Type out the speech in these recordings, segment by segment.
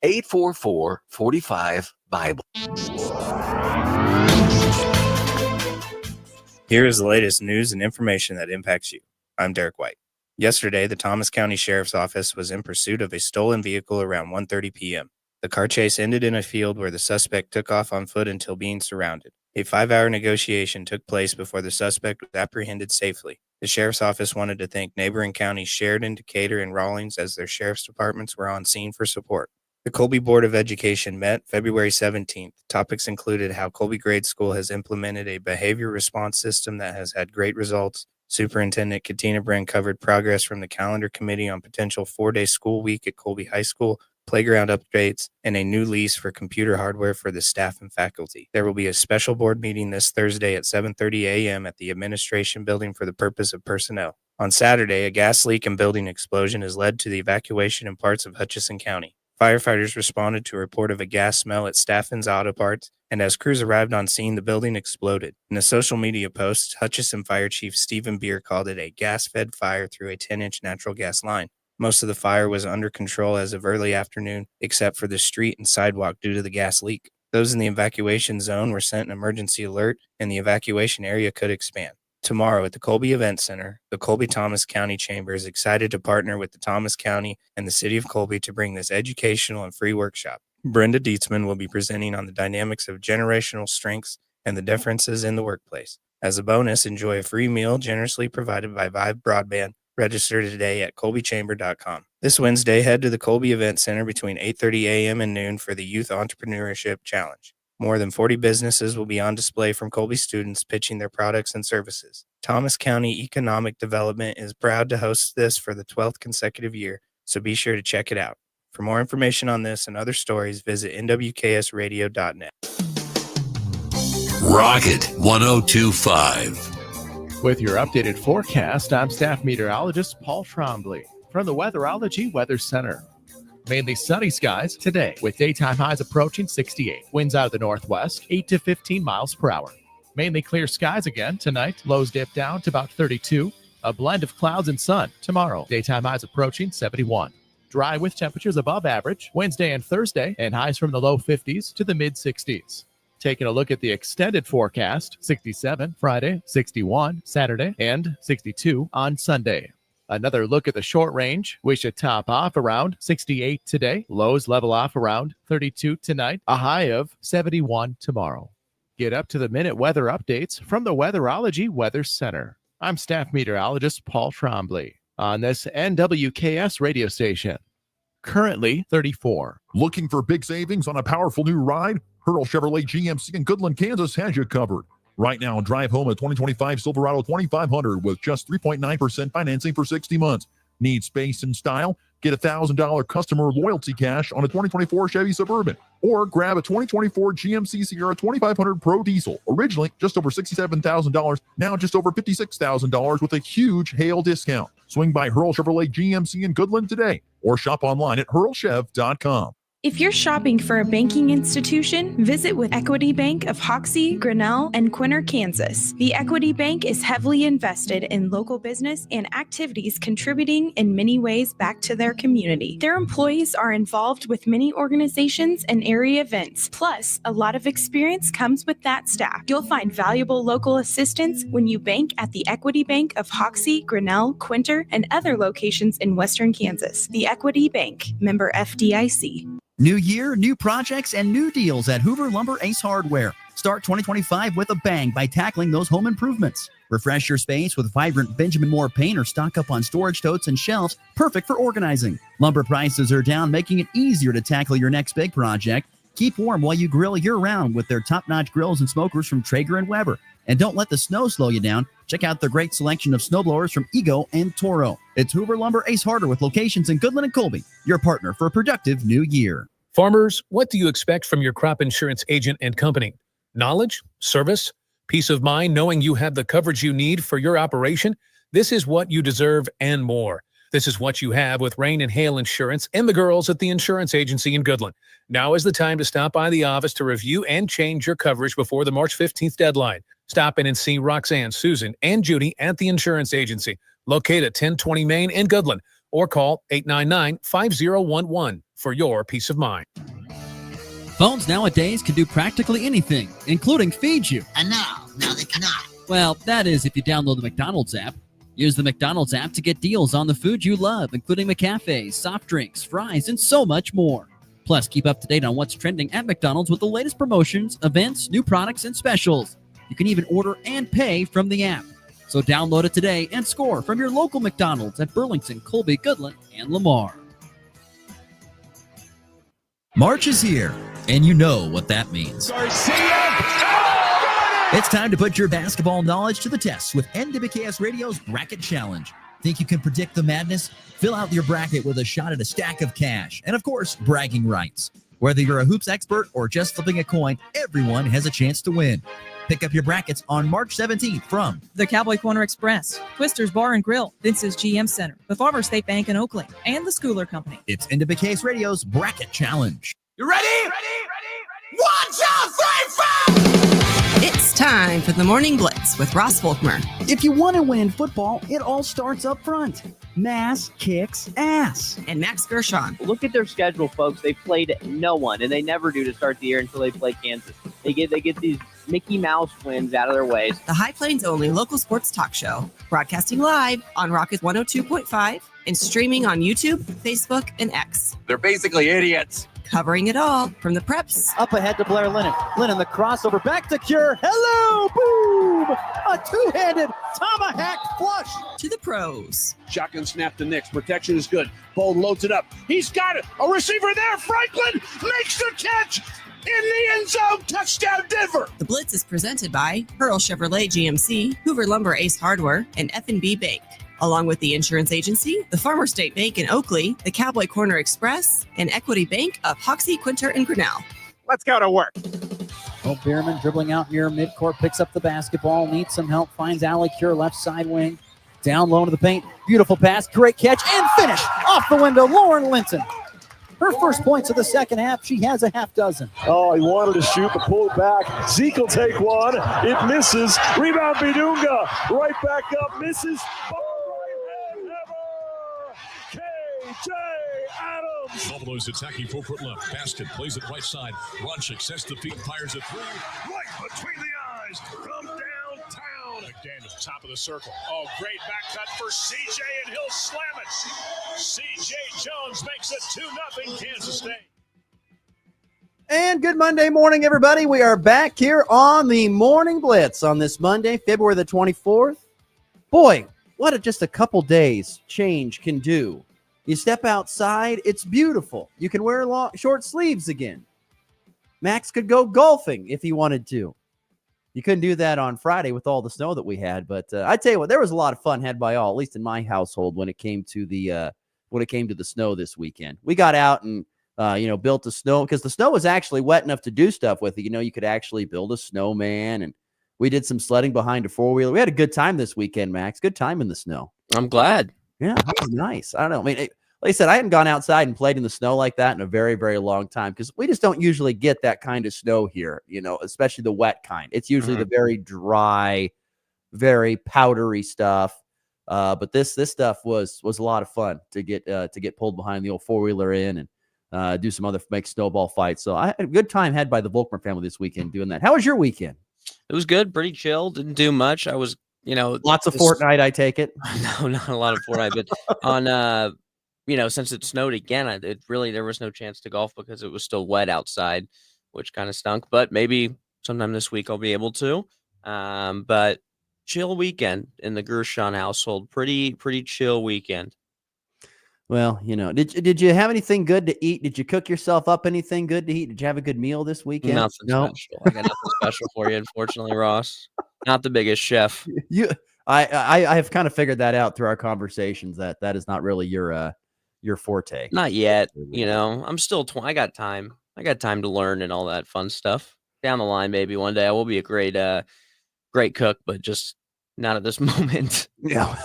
844-45-BIBLE. Here is the latest news and information that impacts you. I'm Derek White. Yesterday, the Thomas County Sheriff's Office was in pursuit of a stolen vehicle around 1:30 p.m. The car chase ended in a field where the suspect took off on foot until being surrounded. A 5-hour negotiation took place before the suspect was apprehended safely. The Sheriff's Office wanted to thank neighboring counties Sheridan, Decatur, and Rawlins as their sheriff's departments were on scene for support. The Colby Board of Education met February 17th. Topics included how Colby Grade School has implemented a behavior response system that has had great results. Superintendent Katina Bren covered progress from the calendar committee on potential 4-day school week at Colby High School, playground updates, and a new lease for computer hardware for the staff and faculty. There will be a special board meeting this Thursday at 7:30 a.m. at the administration building for the purpose of personnel. On Saturday, a gas leak and building explosion has led to the evacuation in parts of Hutchinson County. Firefighters responded to a report of a gas smell at Staffan's Auto Parts, and as crews arrived on scene, the building exploded. In a social media post, Hutchinson Fire Chief Stephen Beer called it a gas-fed fire through a 10-inch natural gas line. Most of the fire was under control as of early afternoon, except for the street and sidewalk due to the gas leak. Those in the evacuation zone were sent an emergency alert, and the evacuation area could expand. Tomorrow at the Colby Event Center, the Colby-Thomas County Chamber is excited to partner with the Thomas County and the City of Colby to bring this educational and free workshop. Brenda Dietzman will be presenting on the dynamics of generational strengths and the differences in the workplace. As a bonus, enjoy a free meal generously provided by Vive Broadband. Register today at colbychamber.com. This Wednesday, head to the Colby Event Center between 8:30 a.m. and noon for the Youth Entrepreneurship Challenge. More than 40 businesses will be on display from Colby students pitching their products and services. Thomas County Economic Development is proud to host this for the 12th consecutive year, so be sure to check it out. For more information on this and other stories, visit nwksradio.net. Rocket 102.5. With your updated forecast, I'm staff meteorologist Paul Trombley from the Weatherology Weather Center. Mainly sunny skies today with daytime highs approaching 68. Winds out of the northwest, 8 to 15 miles per hour. Mainly clear skies again tonight. Lows dip down to about 32. A blend of clouds and sun tomorrow. Daytime highs approaching 71. Dry with temperatures above average Wednesday and Thursday, and highs from the low 50s to the mid 60s. Taking a look at the extended forecast, 67 Friday, 61 Saturday, and 62 on Sunday. Another look at the short range. We should top off around 68 today. Lows level off around 32 tonight. A high of 71 tomorrow. Get up to the minute weather updates from the Weatherology Weather Center. I'm staff meteorologist Paul Trombley on this NWKS radio station. Currently 34. Looking for big savings on a powerful new ride? Hurdle Chevrolet GMC in Goodland, Kansas has you covered. Right now, drive home a 2025 Silverado 2500 with just 3.9% financing for 60 months. Need space and style? Get $1,000 customer loyalty cash on a 2024 Chevy Suburban. Or grab a 2024 GMC Sierra 2500 Pro Diesel. Originally just over $67,000, now just over $56,000 with a huge hail discount. Swing by Hurl Chevrolet GMC in Goodland today or shop online at hurlchev.com. If you're shopping for a banking institution, visit with Equity Bank of Hoxie, Grinnell, and Quinter, Kansas. The Equity Bank is heavily invested in local business and activities contributing in many ways back to their community. Their employees are involved with many organizations and area events. Plus, a lot of experience comes with that staff. You'll find valuable local assistance when you bank at the Equity Bank of Hoxie, Grinnell, Quinter, and other locations in Western Kansas. The Equity Bank, member FDIC. New year, new projects, and new deals at Hoover Lumber Ace Hardware. Start 2025 with a bang by tackling those home improvements. Refresh your space with vibrant Benjamin Moore paint or stock up on storage totes and shelves, perfect for organizing. Lumber prices are down, making it easier to tackle your next big project. Keep warm while you grill year-round with their top-notch grills and smokers from Traeger and Weber. And don't let the snow slow you down. Check out their great selection of snowblowers from Ego and Toro. It's Hoover Lumber Ace Hardware with locations in Goodland and Colby, your partner for a productive new year. Farmers, what do you expect from your crop insurance agent and company? Knowledge? Service? Peace of mind knowing you have the coverage you need for your operation? This is what you deserve and more. This is what you have with Rain and Hail Insurance and the girls at the insurance agency in Goodland. Now is the time to stop by the office to review and change your coverage before the March 15th deadline. Stop in and see Roxanne, Susan, and Judy at the insurance agency, located at 1020 Main in Goodland, or call 899-5011 for your peace of mind. Phones nowadays can do practically anything, including feed you. And now they cannot. Well, that is if you download the McDonald's app. Use the McDonald's app to get deals on the food you love, including McCafes, soft drinks, fries, and so much more. Plus, keep up to date on what's trending at McDonald's with the latest promotions, events, new products, and specials. You can even order and pay from the app. So download it today and score from your local McDonald's at Burlington, Colby, Goodland, and Lamar. March is here, and you know what that means. It's time to put your basketball knowledge to the test with NWKS Radio's Bracket Challenge. Think you can predict the madness? Fill out your bracket with a shot at a stack of cash and, of course, bragging rights. Whether you're a hoops expert or just flipping a coin, everyone has a chance to win. Pick up your brackets on March 17th from the Cowboy Corner Express, Twister's Bar and Grill, Vince's GM Center, the Farmers State Bank in Oakley, and the Schooler Company. It's NWKS Radio's Bracket Challenge. You ready? Ready? 1, 2, 3, 4! It's time for the Morning Blitz with Ross Volkmer. If you want to win in football, it all starts up front. Mass kicks ass. And Max Gershon. Look at their schedule, folks. They played no one, and they never do to start the year until they play Kansas. They get these Mickey Mouse wins out of their ways. The High Plains only local sports talk show, broadcasting live on Rocket 102.5 and streaming on YouTube, Facebook, and X. They're basically idiots. Covering it all from the preps. Up ahead to Blair Lennon. Lennon, the crossover back to Cure. Hello, boom! A two-handed tomahawk flush. To the pros. Shotgun snap to Nix. Protection is good. Bold loads it up. He's got it. A receiver there. Franklin makes the catch in the end zone. Touchdown, Denver. The Blitz is presented by Hurl Chevrolet GMC, Hoover Lumber Ace Hardware, and F&B Bank. Along with the insurance agency, the Farmers State Bank in Oakley, the Cowboy Corner Express, and Equity Bank of Hoxie, Quinter, and Grinnell. Let's go to work. Oh, Bierman dribbling out near midcourt, picks up the basketball, needs some help, finds Allie Cure left side wing. Down low into the paint. Beautiful pass, great catch, and finish off the window. Lauren Linton. Her first points of the second half. She has a half dozen. Oh, he wanted to shoot, but pulled back. Zeke will take one. It misses. Rebound, Bidunga. Right back up, misses. KJ Adams. Buffalo's attacking 4-foot left. Basket plays it right side. Ronchik sets the feet, fires a three. Right between the eyes. From downtown. McDaniel, top of the circle. Oh, great back cut for CJ, and he'll slam it. CJ Jones makes it 2-0 Kansas State. And good Monday morning, everybody. We are back here on the Morning Blitz on this Monday, February the 24th. Boy, what just a couple days change can do. You step outside, it's beautiful. You can wear short sleeves again. Max could go golfing if he wanted to. You couldn't do that on Friday with all the snow that we had, but I tell you what, there was a lot of fun had by all, at least in my household, when it came to the snow this weekend. We got out and built a snow, because the snow was actually wet enough to do stuff with it. You could actually build a snowman, and we did some sledding behind a four-wheeler. We had a good time this weekend, Max. Good time in the snow. I'm glad. Yeah, that was nice. I don't know. I mean, like I said, I hadn't gone outside and played in the snow like that in a very, very long time, because we just don't usually get that kind of snow here, especially the wet kind. It's usually the very dry, very powdery stuff. But this stuff was a lot of fun to get pulled behind the old four-wheeler in and do some other make snowball fights. So I had a good time had by the Volkmer family this weekend doing that. How was your weekend? It was good, pretty chill. Didn't do much. I was, lots of Fortnite. I take it. No, not a lot of Fortnite, but on since it snowed again, there was no chance to golf because it was still wet outside, which kind of stunk. But maybe sometime this week I'll be able to. But chill weekend in the Gershon household. Pretty chill weekend. Well, did you have anything good to eat? Did you cook yourself up anything good to eat? Did you have a good meal this weekend? Nothing special. I got nothing special for you, unfortunately, Ross. Not the biggest chef. I have kind of figured that out through our conversations that is not really your forte. Not yet. I'm still I got time. I got time to learn and all that fun stuff. Down the line, maybe one day I will be a great cook, but just not at this moment. Yeah.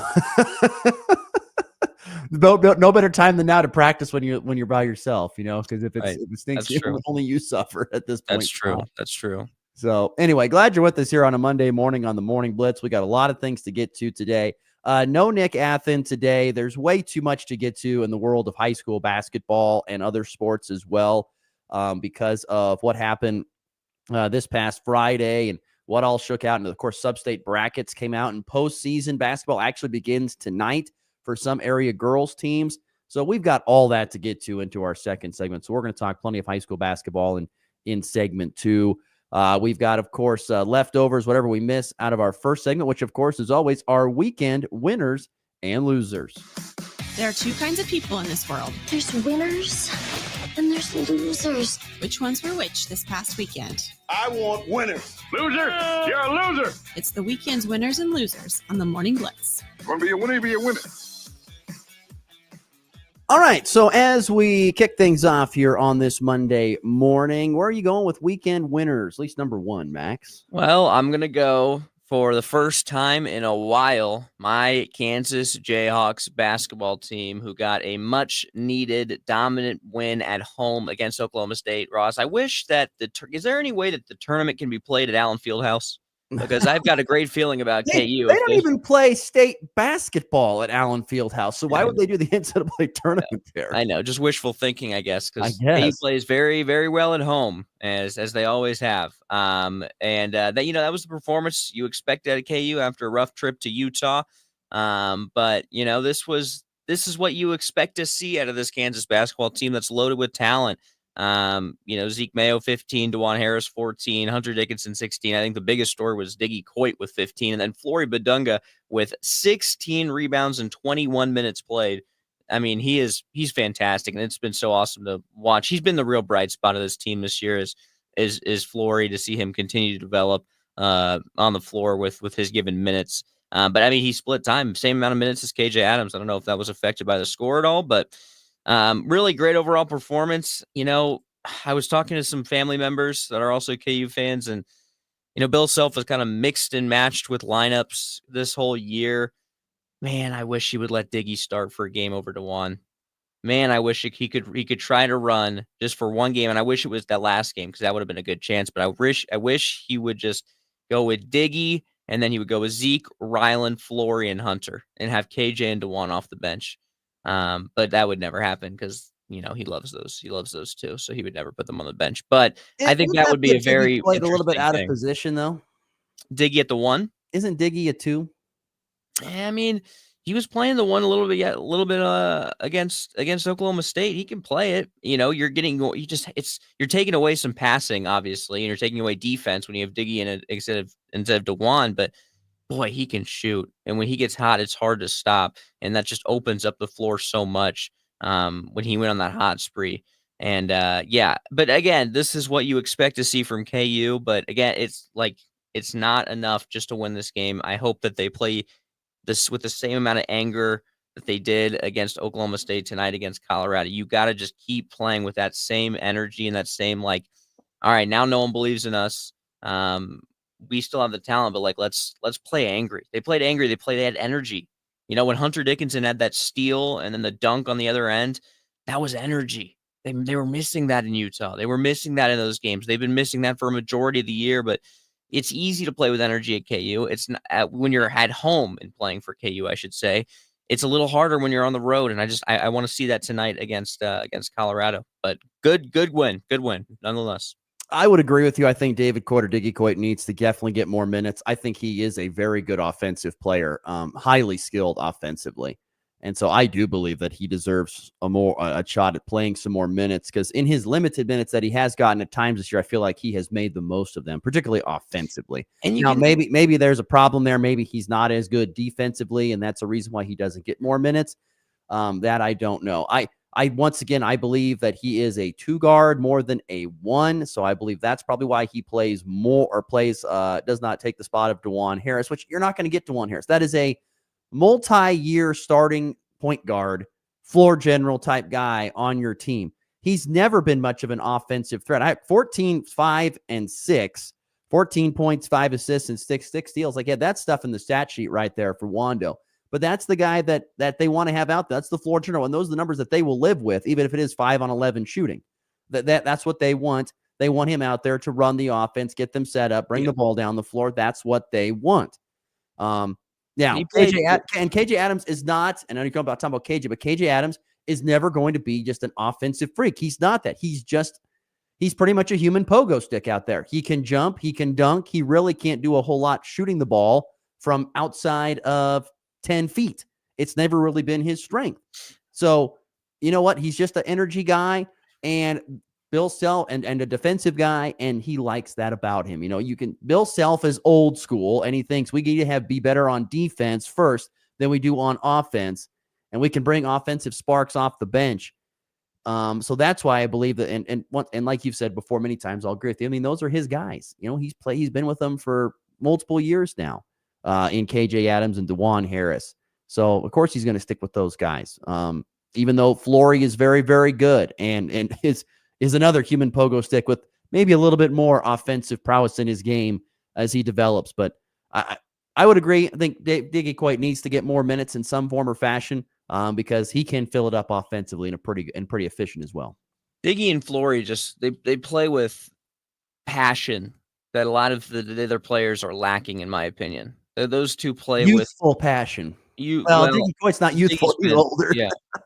No better time than now to practice when you're by yourself, because if it stinks, only you suffer at this point. That's true. So anyway, glad you're with us here on a Monday morning on the Morning Blitz. We got a lot of things to get to today. No Nick Athen today. There's way too much to get to in the world of high school basketball and other sports as well, because of what happened this past Friday and what all shook out. And of course, sub-state brackets came out, and postseason basketball actually begins tonight for some area girls teams. So we've got all that to get to into our second segment. So we're going to talk plenty of high school basketball in segment 2. We've got, of course, leftovers, whatever we miss out of our first segment, which, of course, is always our weekend winners and losers. There are two kinds of people in this world. There's winners and there's losers. Which ones were which this past weekend? I want winners. Loser! You're a loser! It's the weekend's winners and losers on the Morning Blitz. You want to be a winner, you be a winner. All right, so as we kick things off here on this Monday morning, where are you going with weekend winners? At least number 1, Max. Well, I'm going to go for the first time in a while, my Kansas Jayhawks basketball team, who got a much-needed dominant win at home against Oklahoma State. Ross, I wish that is there any way that the tournament can be played at Allen Fieldhouse? Because I've got a great feeling about KU. They don't even play state basketball at Allen Fieldhouse, so why would they do the NCAA tournament there? I know, just wishful thinking, I guess, because KU plays very, very well at home, as they always have. That was the performance you expected out of KU after a rough trip to Utah. But this is what you expect to see out of this Kansas basketball team that's loaded with talent. Zeke Mayo 15, DeJuan Harris 14, Hunter Dickinson 16. I think the biggest story was Diggy Coit with 15, and then Flory Badunga with 16 rebounds and 21 minutes played. I mean, he's fantastic, and it's been so awesome to watch. He's been the real bright spot of this team this year. Is Flory, to see him continue to develop on the floor with his given minutes. But I mean, he split time, same amount of minutes as KJ Adams. I don't know if that was affected by the score at all, but really great overall performance. I was talking to some family members that are also KU fans, and, Bill Self has kind of mixed and matched with lineups this whole year. Man, I wish he would let Diggy start for a game over DeJuan. Man, I wish he could try to run just for one game, and I wish it was that last game, because that would have been a good chance. But I wish he would just go with Diggy, and then he would go with Zeke, Ryland, Flory, and Hunter, and have KJ and DeJuan off the bench. But that would never happen, because he loves those. He loves those too, so he would never put them on the bench. But I think that would be a very played a little bit out of position, though. Diggy at the 1, isn't Diggy a 2? I mean, he was playing the 1 a little bit against Oklahoma State. He can play it. You're taking away some passing, obviously, and you're taking away defense when you have Diggy in it instead of DeJuan. But boy, he can shoot, and when he gets hot, it's hard to stop, and that just opens up the floor so much. When he went on that hot spree. And but again, this is what you expect to see from KU. But again, it's not enough just to win this game. I hope that they play this with the same amount of anger that they did against Oklahoma State tonight against Colorado. You got to just keep playing with that same energy and that same, all right, now no one believes in us. We still have the talent, but let's play angry. They played angry. They had energy. When Hunter Dickinson had that steal and then the dunk on the other end, that was energy. They were missing that in Utah. They were missing that in those games. They've been missing that for a majority of the year, but it's easy to play with energy at KU. It's not, when you're at home and playing for KU, I should say. It's a little harder when you're on the road, and I want to see that tonight against Colorado. But good win, nonetheless. I would agree with you. I think David Coit or Diggy Coit needs to definitely get more minutes. I think he is a very good offensive player, highly skilled offensively. And so I do believe that he deserves a shot at playing some more minutes, because in his limited minutes that he has gotten at times this year, I feel like he has made the most of them, particularly offensively. And maybe there's a problem there. Maybe he's not as good defensively, and that's a reason why he doesn't get more minutes. That I don't know. Once again, I believe that he is a 2 guard more than a 1. So I believe that's probably why he plays more, or does not take the spot of DeJuan Harris, which you're not going to get DeJuan Harris. That is a multi-year starting point guard, floor general type guy on your team. He's never been much of an offensive threat. I have 14, 5, and 6, 14 points, 5 assists, and 6 steals. That's stuff in the stat sheet right there for Wando. But that's the guy that they want to have out there. That's the floor general, and those are the numbers that they will live with, even if it is 5 on 11 shooting. That's what they want. They want him out there to run the offense, get them set up, bring the ball down the floor. That's what they want. Now, KJ Adams is not, and I know you're talking about KJ, but KJ Adams is never going to be just an offensive freak. He's not that. He's pretty much a human pogo stick out there. He can jump, he can dunk. He really can't do a whole lot shooting the ball from outside of 10 feet. It's never really been his strength. So, you know what? He's just an energy guy and Bill Self and a defensive guy, and he likes that about him. Bill Self is old school, and he thinks we need to be better on defense first than we do on offense, and we can bring offensive sparks off the bench. So that's why I believe that, and like you've said before many times, I'll agree with you. I mean, those are his guys. He's been with them for multiple years now, in KJ Adams and DeJuan Harris. So of course he's going to stick with those guys. Even though Flory is very, very good and is another human pogo stick with maybe a little bit more offensive prowess in his game as he develops. But I would agree. I think Diggy Coit needs to get more minutes in some form or fashion. Because he can fill it up offensively and pretty efficient as well. Diggy and Flory just they play with passion that a lot of the other players are lacking, in my opinion. Those two play with youthful passion. Well, Diggy Coit's not youthful; he's older.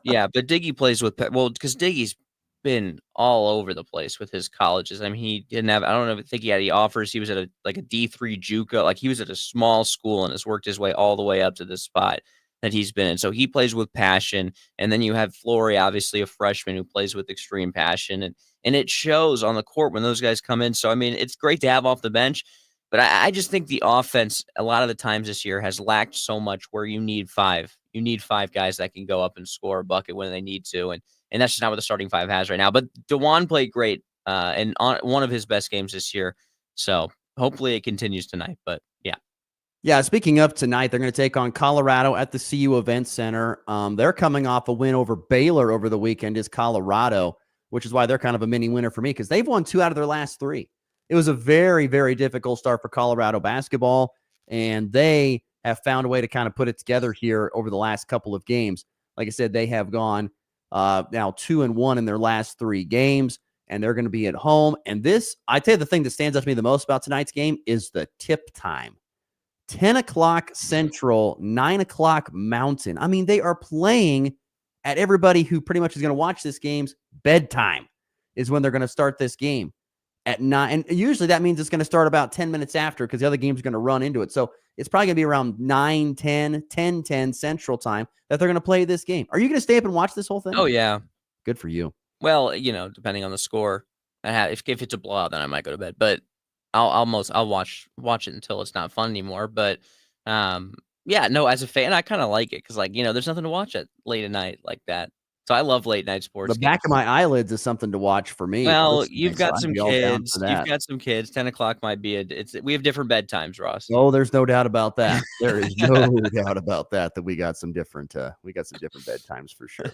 Yeah, but Diggy plays with because Diggy's been all over the place with his colleges. I mean, he didn't have. I don't think he had any offers. He was at a D3 JUCO. Like he was at a small school and has worked his way all the way up to this spot that he's been in. So he plays with passion. And then you have Flory, obviously a freshman who plays with extreme passion. And it shows on the court when those guys come in. So, I mean, it's great to have off the bench. But I just think the offense, a lot of the times this year, has lacked so much where you need five. You need five guys that can go up and score a bucket when they need to. And that's just not what the starting five has right now. But DeJuan played great and on one of his best games this year. So hopefully it continues tonight. But yeah. Yeah, speaking of tonight, they're going to take on Colorado at the CU Event Center. They're coming off a win over Baylor over the weekend, is Colorado, which is why they're kind of a mini winner for me because they've won 2 out of their last 3. It was a very, very difficult start for Colorado basketball, and they have found a way to kind of put it together here over the last couple of games. Like I said, they have gone now 2-1 in their last 3 games, and they're going to be at home. And this, I tell you, the thing that stands out to me the most about tonight's game is the tip time. 10 o'clock Central, 9 o'clock Mountain. I mean, they are playing at everybody who pretty much is going to watch this game's bedtime is when they're going to start this game at 9. And usually that means it's going to start about 10 minutes after because the other game's going to run into it. So it's probably going to be around 10:10 Central time that they're going to play this game. Are you going to stay up and watch this whole thing? Oh, yeah. Good for you. Well, depending on the score, if it's a blowout, then I might go to bed. But I'll watch it until it's not fun anymore. But as a fan, I kind of like it because there's nothing to watch at late at night like that. So I love late night sports. The back of my eyelids is something to watch for me. Well, you've got some kids. You've got some kids. 10 o'clock might be we have different bedtimes, Ross. Oh, there's no doubt about that. There is no doubt about that we got some different bedtimes for sure.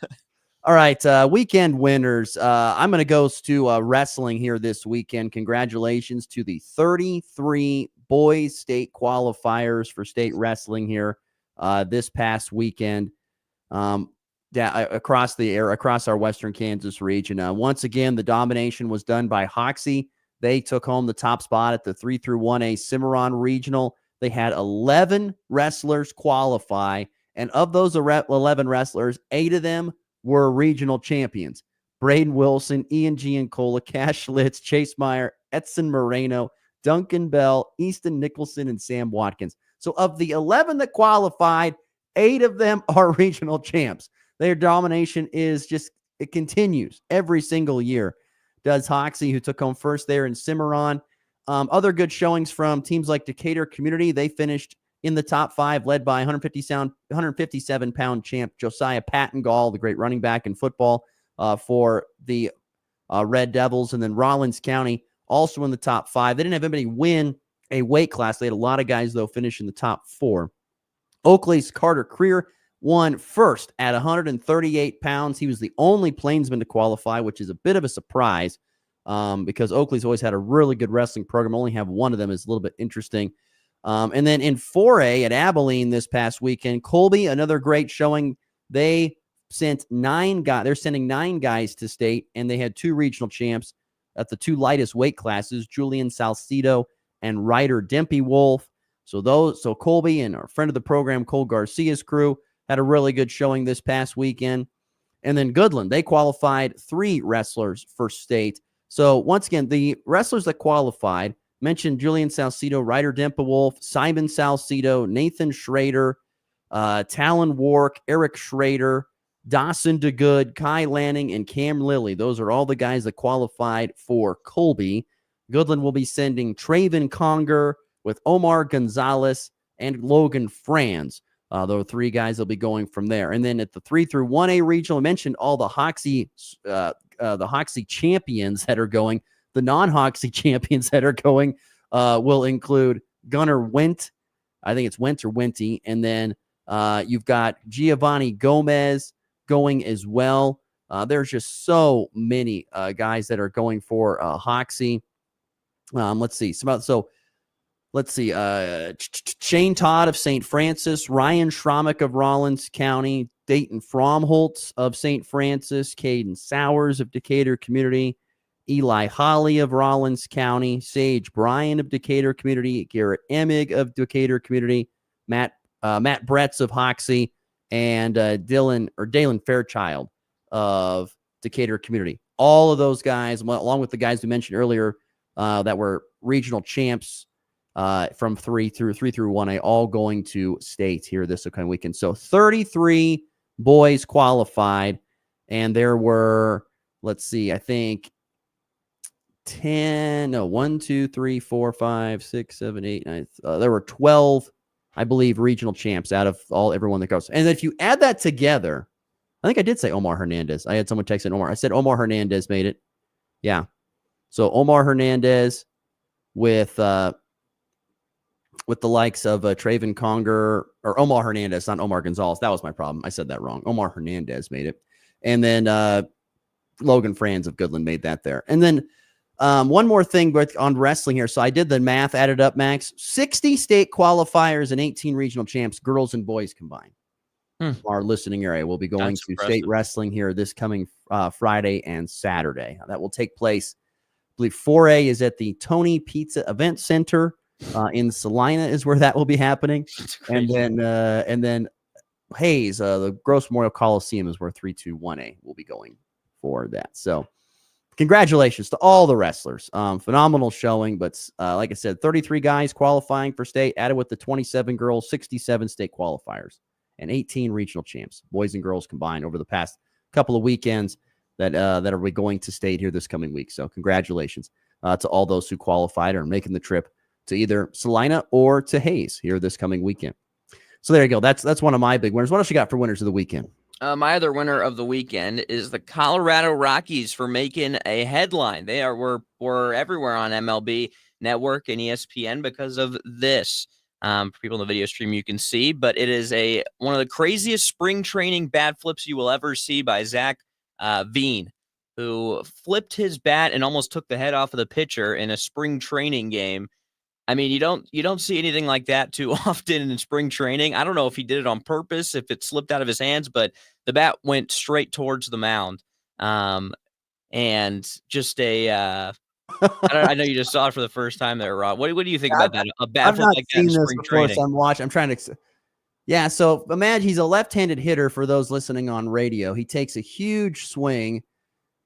All right, weekend winners. I'm going to go to wrestling here this weekend. Congratulations to the 33 boys state qualifiers for state wrestling here this past weekend. Across our Western Kansas region. Once again, the domination was done by Hoxie. They took home the top spot at the 3 through 1A Cimarron Regional. They had 11 wrestlers qualify, and of those 11 wrestlers, 8 of them were regional champions. Braden Wilson, Ian Giancola, Cash Litz, Chase Meyer, Edson Moreno, Duncan Bell, Easton Nicholson, and Sam Watkins. So of the 11 that qualified, 8 of them are regional champs. Their domination it continues every single year. Does Hoxie, who took home first there in Cimarron. Other good showings from teams like Decatur Community. They finished in the top 5, led by 157-pound champ Josiah Pattengall, the great running back in football for the Red Devils. And then Rollins County also in the top 5. They didn't have anybody win a weight class. They had a lot of guys, though, finish in the top 4. Oakley's Carter Creer won first at 138 pounds. He was the only Plainsman to qualify, which is a bit of a surprise because Oakley's always had a really good wrestling program. Only have one of them is a little bit interesting. And then in 4A at Abilene this past weekend, Colby, another great showing. They sent 9 guys. They're sending 9 guys to state, and they had 2 regional champs at the 2 lightest weight classes, Julian Salcido and Ryder Dempy Wolf. So Colby and our friend of the program, Cole Garcia's crew, had a really good showing this past weekend. And then Goodland, they qualified 3 wrestlers for state. So once again, the wrestlers that qualified mentioned Julian Salcido, Ryder Dempawolf, Simon Salcido, Nathan Schrader, Talon Wark, Eric Schrader, Dawson DeGood, Kai Lanning, and Cam Lilly. Those are all the guys that qualified for Colby. Goodland will be sending Traven Conger with Omar Gonzalez and Logan Franz. There are 3 guys that'll be going from there. And then at the 3 through 1A regional, I mentioned all the Hoxie champions that are going. The non-Hoxie champions that are going will include Gunnar Wendt. I think it's Wendt or Wenty. And then you've got Giovanni Gomez going as well. There's just so many guys that are going for Hoxie. Let's see. Shane Todd of St. Francis, Ryan Schromick of Rollins County, Dayton Fromholtz of St. Francis, Caden Sowers of Decatur Community, Eli Holly of Rollins County, Sage Bryan of Decatur Community, Garrett Emig of Decatur Community, Matt Bretz of Hoxie, and Dalen Fairchild of Decatur Community. All of those guys, along with the guys we mentioned earlier that were regional champs from 3 through 1A, all going to state here this upcoming weekend. So 33 boys qualified, and there were, I think 1, 2, 3, 4, 5, 6, 7, 8, 9. There were 12, I believe, regional champs out of everyone that goes. And if you add that together, I think I did say Omar Hernandez. I had someone texting Omar. I said Omar Hernandez made it. Yeah. So Omar Hernandez with the likes of Traven Conger, or Omar Hernandez, not Omar Gonzalez. That was my problem. I said that wrong. Omar Hernandez made it. And then Logan Franz of Goodland made that there. And then one more thing on wrestling here. So I did the math, added up, Max. 60 state qualifiers and 18 regional champs, girls and boys combined. Our listening area will be going to state wrestling here this coming Friday and Saturday. That will take place, I believe 4A is at the Tony Pizza Event Center in Salina is where that will be happening. And then Hayes, the Gross Memorial Coliseum is where 321A will be going for that. So congratulations to all the wrestlers. Phenomenal showing, but like I said, 33 guys qualifying for state, added with the 27 girls, 67 state qualifiers, and 18 regional champs, boys and girls combined, over the past couple of weekends that are going to state here this coming week. So congratulations to all those who qualified or are making the trip to either Salina or to Hayes here this coming weekend. So there you go. That's one of my big winners. What else you got for winners of the weekend? My other winner of the weekend is the Colorado Rockies for making a headline. They were everywhere on MLB Network and ESPN because of this. For people in the video stream, you can see, but it is one of the craziest spring training bat flips you will ever see by Zach Veen, who flipped his bat and almost took the head off of the pitcher in a spring training game. I mean, you don't see anything like that too often in spring training. I don't know if he did it on purpose, if it slipped out of his hands, but the bat went straight towards the mound. And just I know you just saw it for the first time there, Rob. What do you think about that? A bat flip like that in spring training? I'm trying to. Yeah, so imagine he's a left-handed hitter for those listening on radio. He takes a huge swing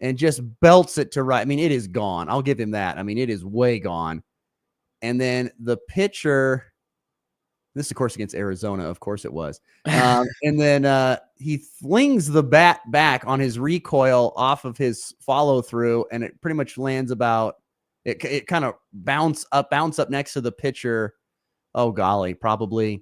and just belts it to right. I mean, it is gone. I'll give him that. I mean, it is way gone. And then the pitcher, this, of course, against Arizona, of course it was. And then he flings the bat back on his recoil off of his follow-through, and it pretty much lands it kind of bounce up next to the pitcher. Oh, golly, probably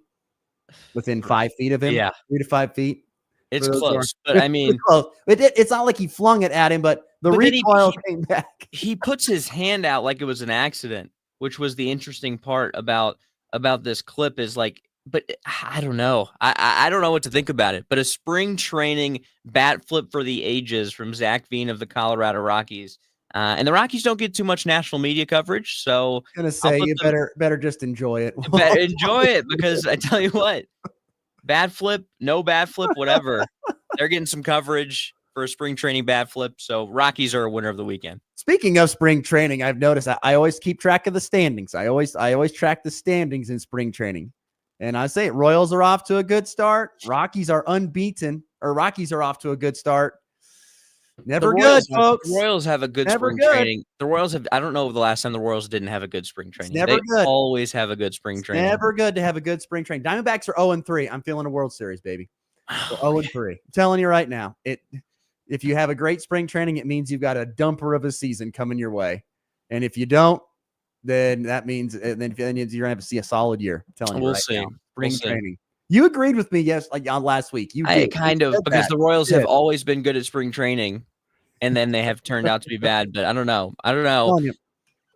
within 5 feet of him. Yeah. 3 to 5 feet. It's close, but I mean, it's not like he flung it at him, but recoil came back. He puts his hand out like it was an accident, which was the interesting part about this clip is like, but I don't know. I don't know what to think about it, but a spring training bat flip for the ages from Zach Veen of the Colorado Rockies. And the Rockies don't get too much national media coverage. So I'm going to say you better just enjoy it. Better enjoy it, because I tell you what, bad flip, no bad flip, whatever. They're getting some coverage for a spring training bat flip. So Rockies are a winner of the weekend. Speaking of spring training, I've noticed I always keep track of the standings. I always track the standings in spring training. And I say Royals are off to a good start. Rockies are unbeaten, or Rockies are off to a good start. Never good, folks. The Royals have a good spring training. The Royals have, I don't know the last time the Royals didn't have a good spring training. They always have a good spring training. Never good to have a good spring training. Diamondbacks are 0-3. I'm feeling a World Series, baby. 0-3. I'm telling you right now. If you have a great spring training, it means you've got a dumper of a season coming your way. And if you don't, then that means you're going to have to see a solid year. I'm telling you now. Spring training. You agreed with me, last week. I kind of, because the Royals have always been good at spring training, and then they have turned out to be bad. But I don't know.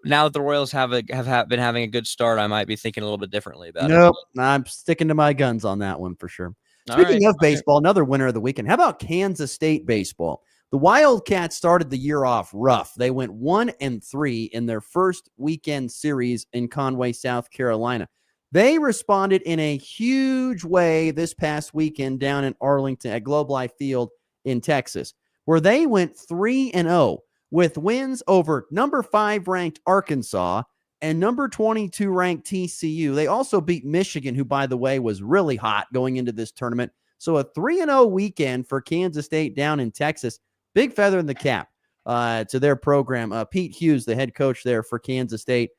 Now that the Royals have been having a good start, I might be thinking a little bit differently about it. Nope, I'm sticking to my guns on that one for sure. Speaking of baseball, another winner of the weekend. How about Kansas State baseball? The Wildcats started the year off rough. They went 1-3 in their first weekend series in Conway, South Carolina. They responded in a huge way this past weekend down in Arlington at Globe Life Field in Texas, where they went 3-0 with wins over number 5 ranked Arkansas and number 22 ranked TCU. They also beat Michigan, who, by the way, was really hot going into this tournament. So a 3-0 weekend for Kansas State down in Texas. Big feather in the cap to their program. Pete Hughes, the head coach there for Kansas State.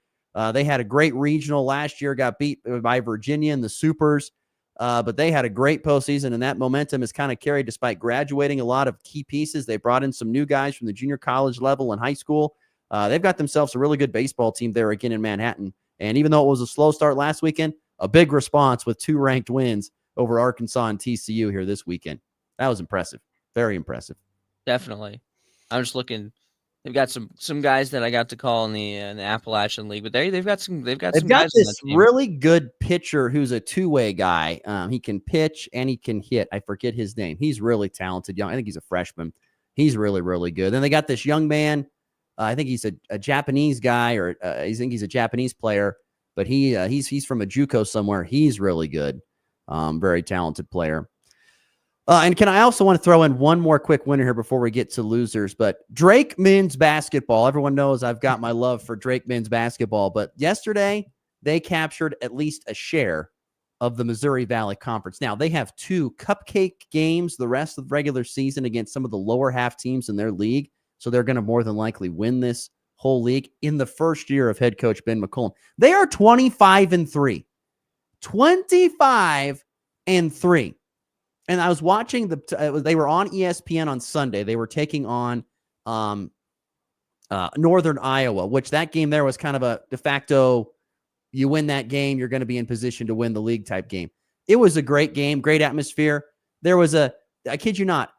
They had a great regional last year, got beat by Virginia in the Supers, but they had a great postseason, and that momentum is kind of carried despite graduating a lot of key pieces. They brought in some new guys from the junior college level and high school. They've got themselves a really good baseball team there again in Manhattan, and even though it was a slow start last weekend, a big response with 2 ranked wins over Arkansas and TCU here this weekend. That was impressive. Very impressive. Definitely. I'm just looking. They've got some guys that I got to call in the Appalachian League, but they've got some guys this really good pitcher who's a two-way guy. He can pitch and he can hit. I forget his name. He's really talented. Young. I think he's a freshman. He's really, really good. Then they got this young man. I think he's a Japanese guy, or I think he's a Japanese player, but he's from a JUCO somewhere. He's really good. Very talented player. And I also want to throw in one more quick winner here before we get to losers, but Drake men's basketball. Everyone knows I've got my love for Drake men's basketball, but yesterday they captured at least a share of the Missouri Valley Conference. Now, they have 2 cupcake games the rest of the regular season against some of the lower half teams in their league, so they're going to more than likely win this whole league in the first year of head coach Ben McCollum. They are 25-3. 25-3. And I was watching they were on ESPN on Sunday. They were taking on Northern Iowa, which that game there was kind of a de facto, you win that game, you're going to be in position to win the league type game. It was a great game, great atmosphere. There was I kid you not,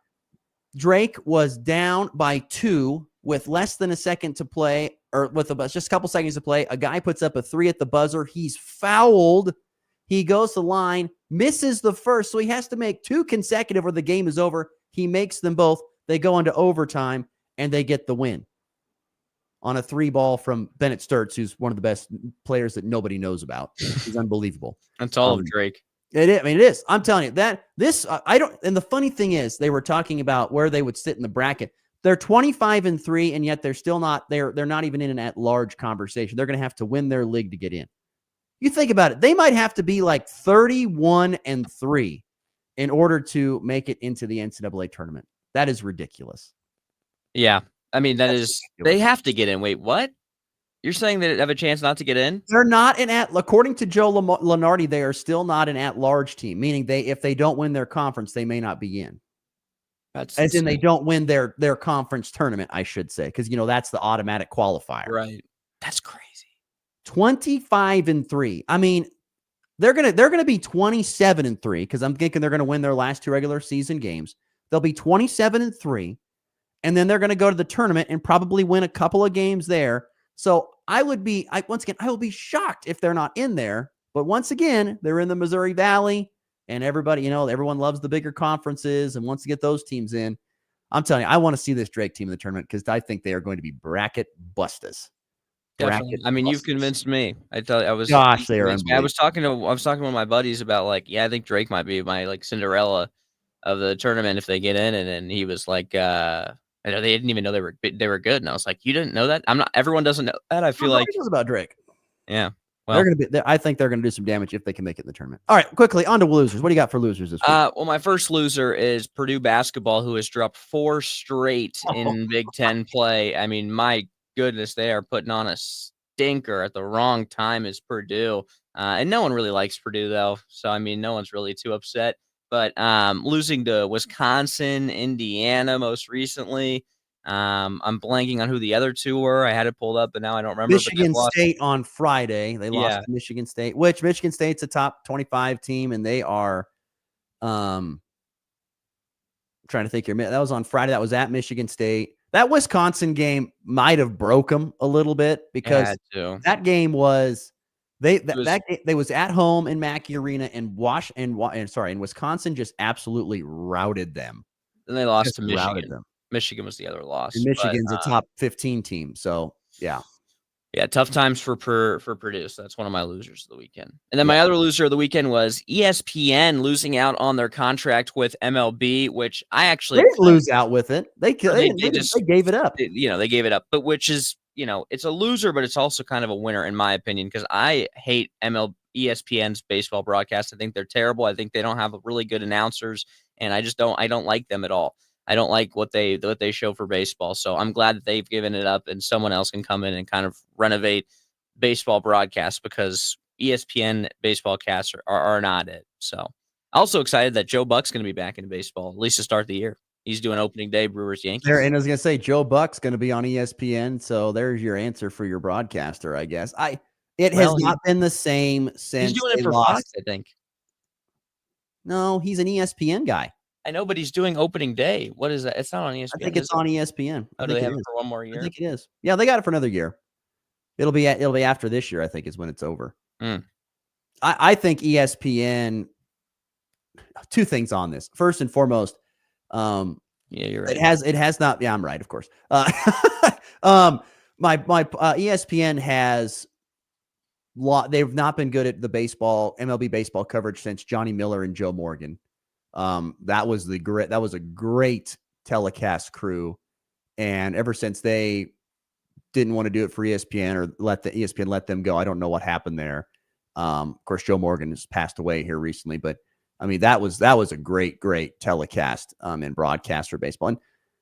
Drake was down by 2 with less than a second to play, or with just a couple seconds to play. A guy puts up a 3 at the buzzer. He's fouled. He goes to the line, misses the first, so he has to make 2 consecutive or the game is over. He makes them both. They go into overtime, and they get the win on a 3 ball from Bennett Sturts, who's one of the best players that nobody knows about. He's unbelievable. That's all of Drake. It is. I mean, it is. I'm telling you that this, I don't, and the funny thing is they were talking about where they would sit in the bracket. They're 25-3, and yet they're still not, they're not even in an at-large conversation. They're going to have to win their league to get in. You think about it. They might have to be like 31-3 in order to make it into the NCAA tournament. That is ridiculous. Yeah. I mean, that's ridiculous. They have to get in. Wait, what? You're saying they have a chance not to get in? They're not according to Joe Lenardi, they are still not an at-large team, meaning if they don't win their conference, they may not be in. As in they don't win their conference tournament, I should say, because, that's the automatic qualifier. Right. That's crazy. 25-3. I mean, they're gonna be 27-3 because I'm thinking they're gonna win their last 2 regular season games. They'll be 27-3, and then they're gonna go to the tournament and probably win a couple of games there. So I will be shocked if they're not in there. But once again, they're in the Missouri Valley, and everybody, everyone loves the bigger conferences and wants to get those teams in. I'm telling you, I want to see this Drake team in the tournament because I think they are going to be bracket busters. Definitely. I mean, you've convinced me. They are. I was talking to one of my buddies about I think Drake might be my Cinderella the tournament if they get in. And then he was like, I know they didn't even know they were good. And I was like, you didn't know that? Everyone doesn't know that. I feel like knows about Drake. Yeah. Well, they're going to be. I think they're going to do some damage if they can make it in the tournament. All right, quickly on to losers. What do you got for losers this week? Well, my first loser is Purdue basketball, who has dropped 4 straight in Big Ten play. I mean, my goodness, they are putting on a stinker at the wrong time as Purdue. And no one really likes Purdue, though. So, I mean, no one's really too upset. But losing to Wisconsin, Indiana most recently. I'm blanking on who the other 2 were. I had it pulled up, but now I don't remember. Michigan State on Friday. They lost to Michigan State, which Michigan State's a top 25 team, and they are trying to think here. That was on Friday. That was at Michigan State. That Wisconsin game might have broke them a little bit because that game was they was at home in Mackey Arena and Wisconsin just absolutely routed them. Then they lost to Michigan. Michigan was the other loss. And Michigan's a top 15 team. So, yeah. Yeah, tough times for Purdue. So that's one of my losers of the weekend. And then my other loser of the weekend was ESPN losing out on their contract with MLB, which I actually didn't lose out with it. They gave it up. They gave it up, but which is, it's a loser, but it's also kind of a winner in my opinion, because I hate ESPN's baseball broadcast. I think they're terrible. I think they don't have really good announcers, and I don't like them at all. I don't like what they show for baseball. So I'm glad that they've given it up and someone else can come in and kind of renovate baseball broadcasts, because ESPN baseball casts are not it. So also excited that Joe Buck's going to be back in baseball, at least to start the year. He's doing opening day, Brewers, Yankees. And I was going to say, Joe Buck's going to be on ESPN. So there's your answer for your broadcaster, I guess. It has not been the same since he's doing it for Fox, I think. No, he's an ESPN guy. I know, but he's doing opening day. What is that? It's not on ESPN. I think it's on ESPN. Oh, do they have it for one more year? I think it is. Yeah, they got it for another year. It'll be after this year, I think, is when it's over. I think ESPN. 2 things on this. First and foremost, yeah, you're right. It has not. Yeah, I'm right, of course. My ESPN has. They've not been good at the MLB baseball coverage since Johnny Miller and Joe Morgan. That was a great telecast crew, and ever since they didn't want to do it for ESPN or let them go, I don't know what happened there. Of course, Joe Morgan has passed away here recently, but I mean that was a great telecast and broadcast for baseball. And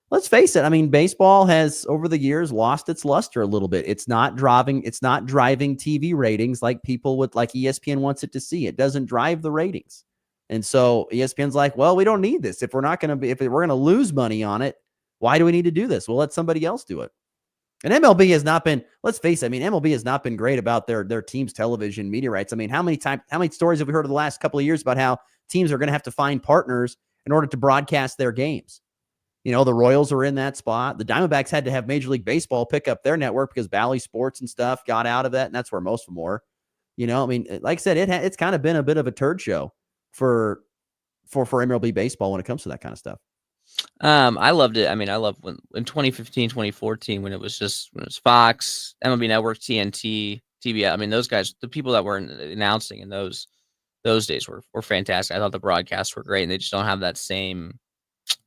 let's face it, I mean baseball has over the years lost its luster a little bit. It's not driving TV ratings like ESPN wants it to see. It doesn't drive the ratings. And so ESPN's like, well, we don't need this. If we're going to lose money on it, why do we need to do this? We'll let somebody else do it. And MLB has not been, let's face it, I mean, MLB has not been great about their team's television media rights. I mean, how many stories have we heard of the last couple of years about how teams are going to have to find partners in order to broadcast their games? The Royals are in that spot. The Diamondbacks had to have Major League Baseball pick up their network because Bally Sports and stuff got out of that. And that's where most of them were. I mean, like I said, it's kind of been a bit of a turd show for MLB baseball when it comes to that kind of stuff. I loved it. I mean, I loved when in 2015, 2014, when it was Fox, MLB Network, TNT, TBS. I mean, those guys, the people that were announcing in those days were fantastic. I thought the broadcasts were great, and they just don't have that same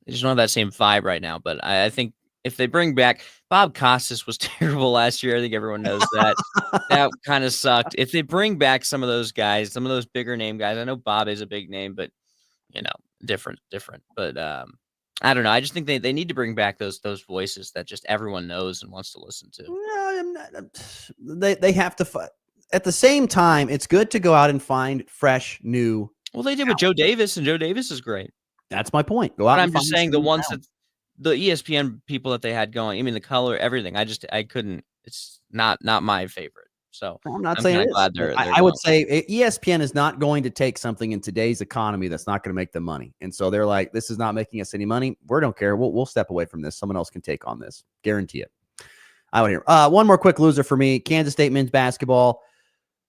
vibe right now. But I think if they bring back Bob Costas was terrible last year. I think everyone knows that. That kind of sucked. If they bring back some of those guys, some of those bigger name guys, I know Bob is a big name, but different. But I don't know. I just think they need to bring back those voices that just everyone knows and wants to listen to. They have to. At the same time, it's good to go out and find fresh, new. Well, they did with Joe Davis, and Joe Davis is great. That's my point. Go out. But I'm just saying the ones that the ESPN people that they had going. I mean, the color, everything. I couldn't. It's not my favorite. So I'm not saying it glad they're I would say ESPN is not going to take something in today's economy that's not going to make them money. And so they're like, this is not making us any money. We don't care. We'll step away from this. Someone else can take on this. Guarantee it. I would hear. One more quick loser for me. Kansas State men's basketball.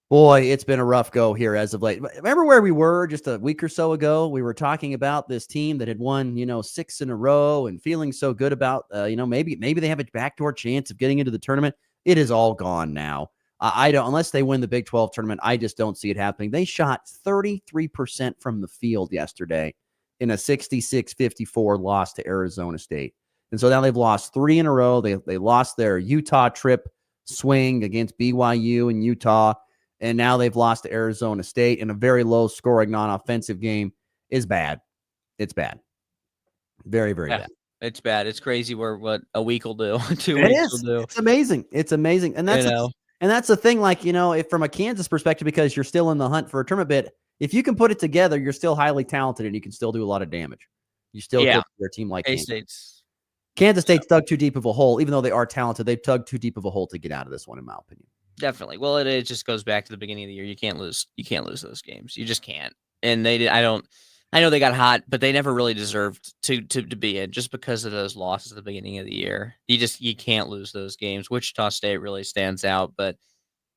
Boy, it's been a rough go here as of late. Remember where we were just a week or so ago? We were talking about this team that had won, 6 in a row and feeling so good about, maybe they have a backdoor chance of getting into the tournament. It is all gone now. I don't, unless they win the Big 12 tournament, I just don't see it happening. They shot 33% from the field yesterday. in a 66-54 loss to Arizona State. And so now they've lost 3 in a row. They lost their Utah trip swing against BYU and Utah, and now they've lost to Arizona State in a very low-scoring, non-offensive game. Is bad. It's bad. Very, very bad. It's bad. It's crazy what a week will do. 2 weeks will do. It's amazing. It's amazing. And that's the thing, like, if from a Kansas perspective, because you're still in the hunt for a tournament bid, if you can put it together, you're still highly talented and you can still do a lot of damage. You still get your team like Kansas State's dug too deep of a hole. Even though they are talented, they've dug too deep of a hole to get out of this one, in my opinion. Definitely. Well, it just goes back to the beginning of the year. You can't lose those games. You just can't. And they did. I know they got hot, but they never really deserved to be in just because of those losses at the beginning of the year. You can't lose those games. Wichita State really stands out, but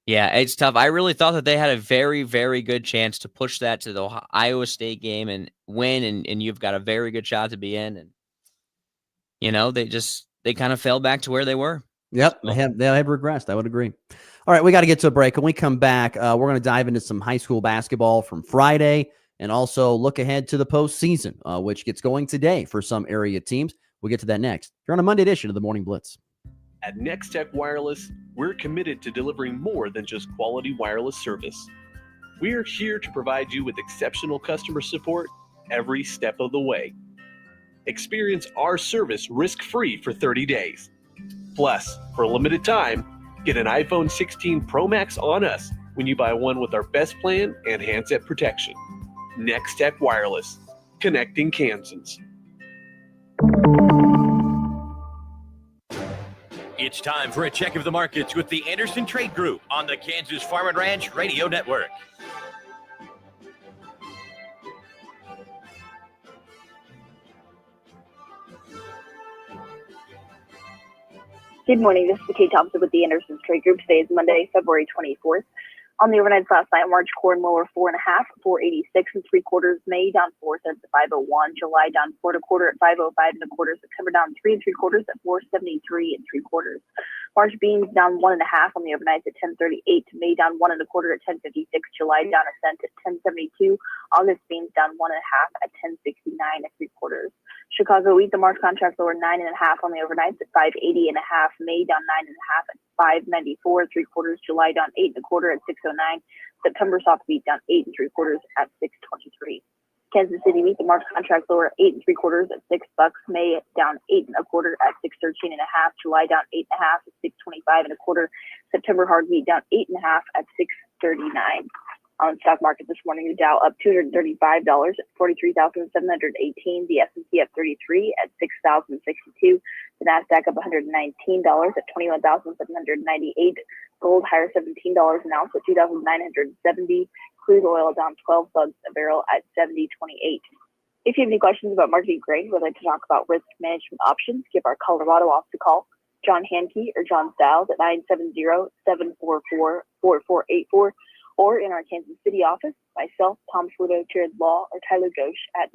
yeah, it's tough. I really thought that they had a very, very good chance to push that to the Iowa State game and win, and you've got a very good shot to be in. And they kind of fell back to where they were. Yep, they have regressed. I would agree. All right, we got to get to a break. When we come back, we're going to dive into some high school basketball from Friday and also look ahead to the postseason, which gets going today for some area teams. We'll get to that next. You're on a Monday edition of the Morning Blitz. At Next Tech Wireless, we're committed to delivering more than just quality wireless service. We're here to provide you with exceptional customer support every step of the way. Experience our service risk-free for 30 days. Plus, for a limited time, get an iPhone 16 Pro Max on us when you buy one with our best plan and handset protection. Next Tech Wireless, connecting Kansans. It's time for a check of the markets with the Anderson Trade Group on the Kansas Farm and Ranch Radio Network. Good morning. This is Kate Thompson with the Anderson Trade Group. Today is Monday, February 24th. On the overnights last night, March corn lower 4.5, 486 3/4. May down 4 cents at 501. July down 4 1/4 at 505 1/4. September down 3 3/4 at 473 3/4. March beans down 1.5 on the overnights at 1038. May down 1 1/4 at 1056. July down a cent at 1072. August beans down 1.5 at 1069 3/4. Chicago wheat, the March contract lower 9.5 on the overnights at 580.5. May down 9.5 at 594 3/4. July down 8 1/4 at 609. September soft wheat down 8 3/4 at 623. Kansas City wheat, the March contract lower 8 3/4 at $6. May down 8 1/4 at 613.5. July down 8.5 at 625 1/4. September hard wheat down 8.5 at 639. On the stock market this morning, the Dow up $235 at 43,718. The S&P up 33 at 6,062. The Nasdaq up $119 at 21,798. Gold higher $17 an ounce at 2,970. Crude oil down 12 bucks a barrel at 70.28. If you have any questions about marketing grain, we'd like to talk about risk management options, give our Colorado office a call. John Hankey or John Stiles at 970-744-4484. Or in our Kansas City office, myself, Tom Schluto, Jared Law, or Tyler Ghosh at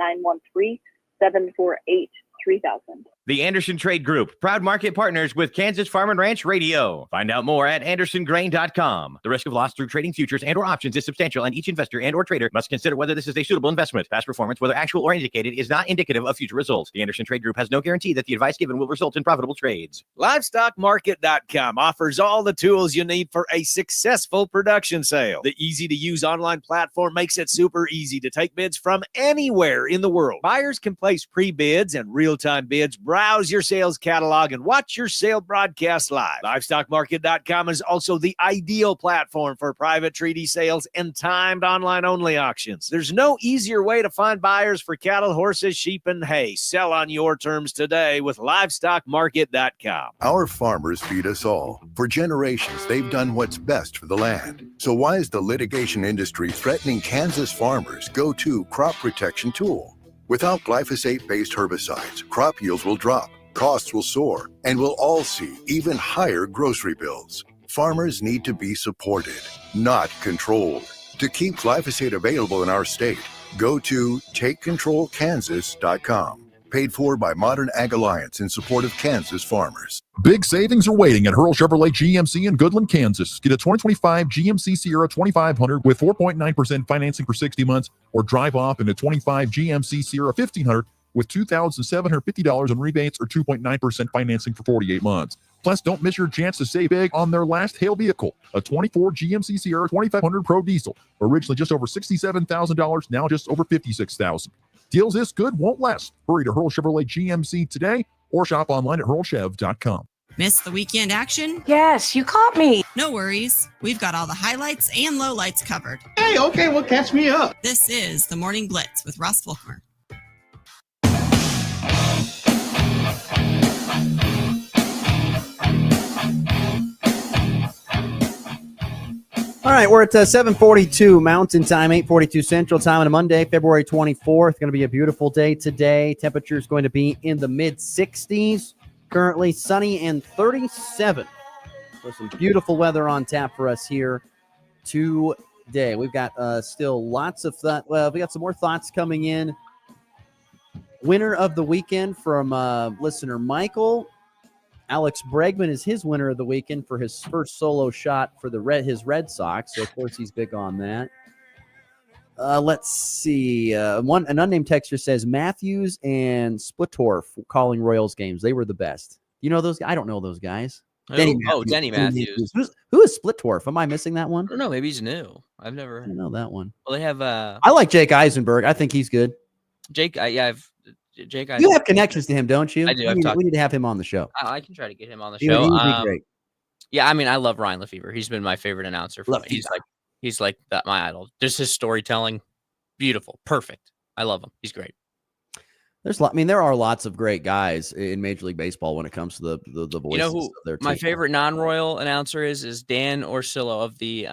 913-748-3000. The Anderson Trade Group, proud market partners with Kansas Farm and Ranch Radio. Find out more at andersongrain.com. The risk of loss through trading futures and or options is substantial, and each investor and or trader must consider whether this is a suitable investment. Past performance, whether actual or indicated, is not indicative of future results. The Anderson Trade Group has no guarantee that the advice given will result in profitable trades. LivestockMarket.com offers all the tools you need for a successful production sale. The easy-to-use online platform makes it super easy to take bids from anywhere in the world. Buyers can place pre-bids and real-time bids, browse your sales catalog, and watch your sale broadcast live. LivestockMarket.com is also the ideal platform for private treaty sales and timed online-only auctions. There's no easier way to find buyers for cattle, horses, sheep, and hay. Sell on your terms today with LivestockMarket.com. Our farmers feed us all. For generations, they've done what's best for the land. So why is the litigation industry threatening Kansas farmers' go-to crop protection tool? Without glyphosate-based herbicides, crop yields will drop, costs will soar, and we'll all see even higher grocery bills. Farmers need to be supported, not controlled. To keep glyphosate available in our state, go to TakeControlKansas.com. Paid for by Modern Ag Alliance in support of Kansas farmers. Big savings are waiting at Hurl Chevrolet GMC in Goodland, Kansas. Get a 2025 GMC Sierra 2500 with 4.9% financing for 60 months, or drive off in a 25 GMC Sierra 1500 with $2,750 in rebates or 2.9% financing for 48 months. Plus, don't miss your chance to save big on their last hail vehicle, a 24 GMC Sierra 2500 Pro Diesel, originally just over $67,000, now just over $56,000. Deals this good won't last. Hurry to Hurl Chevrolet GMC today or shop online at hurlchev.com. Miss the weekend action? Yes, you caught me. No worries. We've got all the highlights and lowlights covered. Hey, okay, well, catch me up. This is the Morning Blitz with Russ Volkmer. All right, we're at 7:42 Mountain Time, 8:42 Central Time on a Monday, February 24th. Going to be a beautiful day today. Temperature is going to be in the mid-60s. Currently sunny and 37. So some beautiful weather on tap for us here today. We've got still lots of we got some more thoughts coming in. Winner of the weekend from listener Michael. Alex Bregman is his winner of the weekend for his first solo shot for his Red Sox. So, of course, he's big on that. Let's see. An unnamed texter says Matthews and Splittorf calling Royals games. They were the best. You know those guys? I don't know those guys. Denny Matthews. Who is Splittorf? Am I missing that one? I don't know. Maybe he's new. I don't know that one. Well, they have. I like Jake Eisenberg. I think he's good. Jake. Jake. You have connections to him, don't you? I do. We need to have him on the show. I can try to get him on the He show. would be great. Yeah, I mean, I love Ryan Lefevre. He's been my favorite announcer. He's like my idol. Just his storytelling, beautiful, perfect. I love him. He's great. There are lots of great guys in Major League Baseball when it comes to the voices. You know who of their my team. favorite non-Royal announcer is Dan Orsillo of the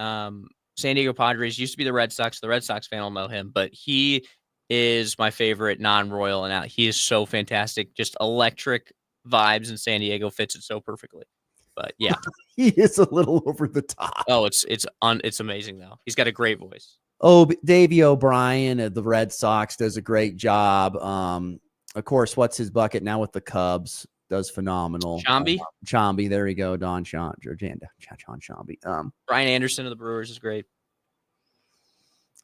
San Diego Padres. Used to be the Red Sox. The Red Sox fan will know him, but he is my favorite non-Royal announcer. He is so fantastic. Just electric vibes in San Diego, fits it so perfectly. But yeah, he is a little over the top. Oh, it's amazing though. He's got a great voice. Oh, Davey O'Brien of the Red Sox does a great job. Of course, what's his bucket now with the Cubs? Does phenomenal. Chomby, there you go. John Chomby. Brian Anderson of the Brewers is great.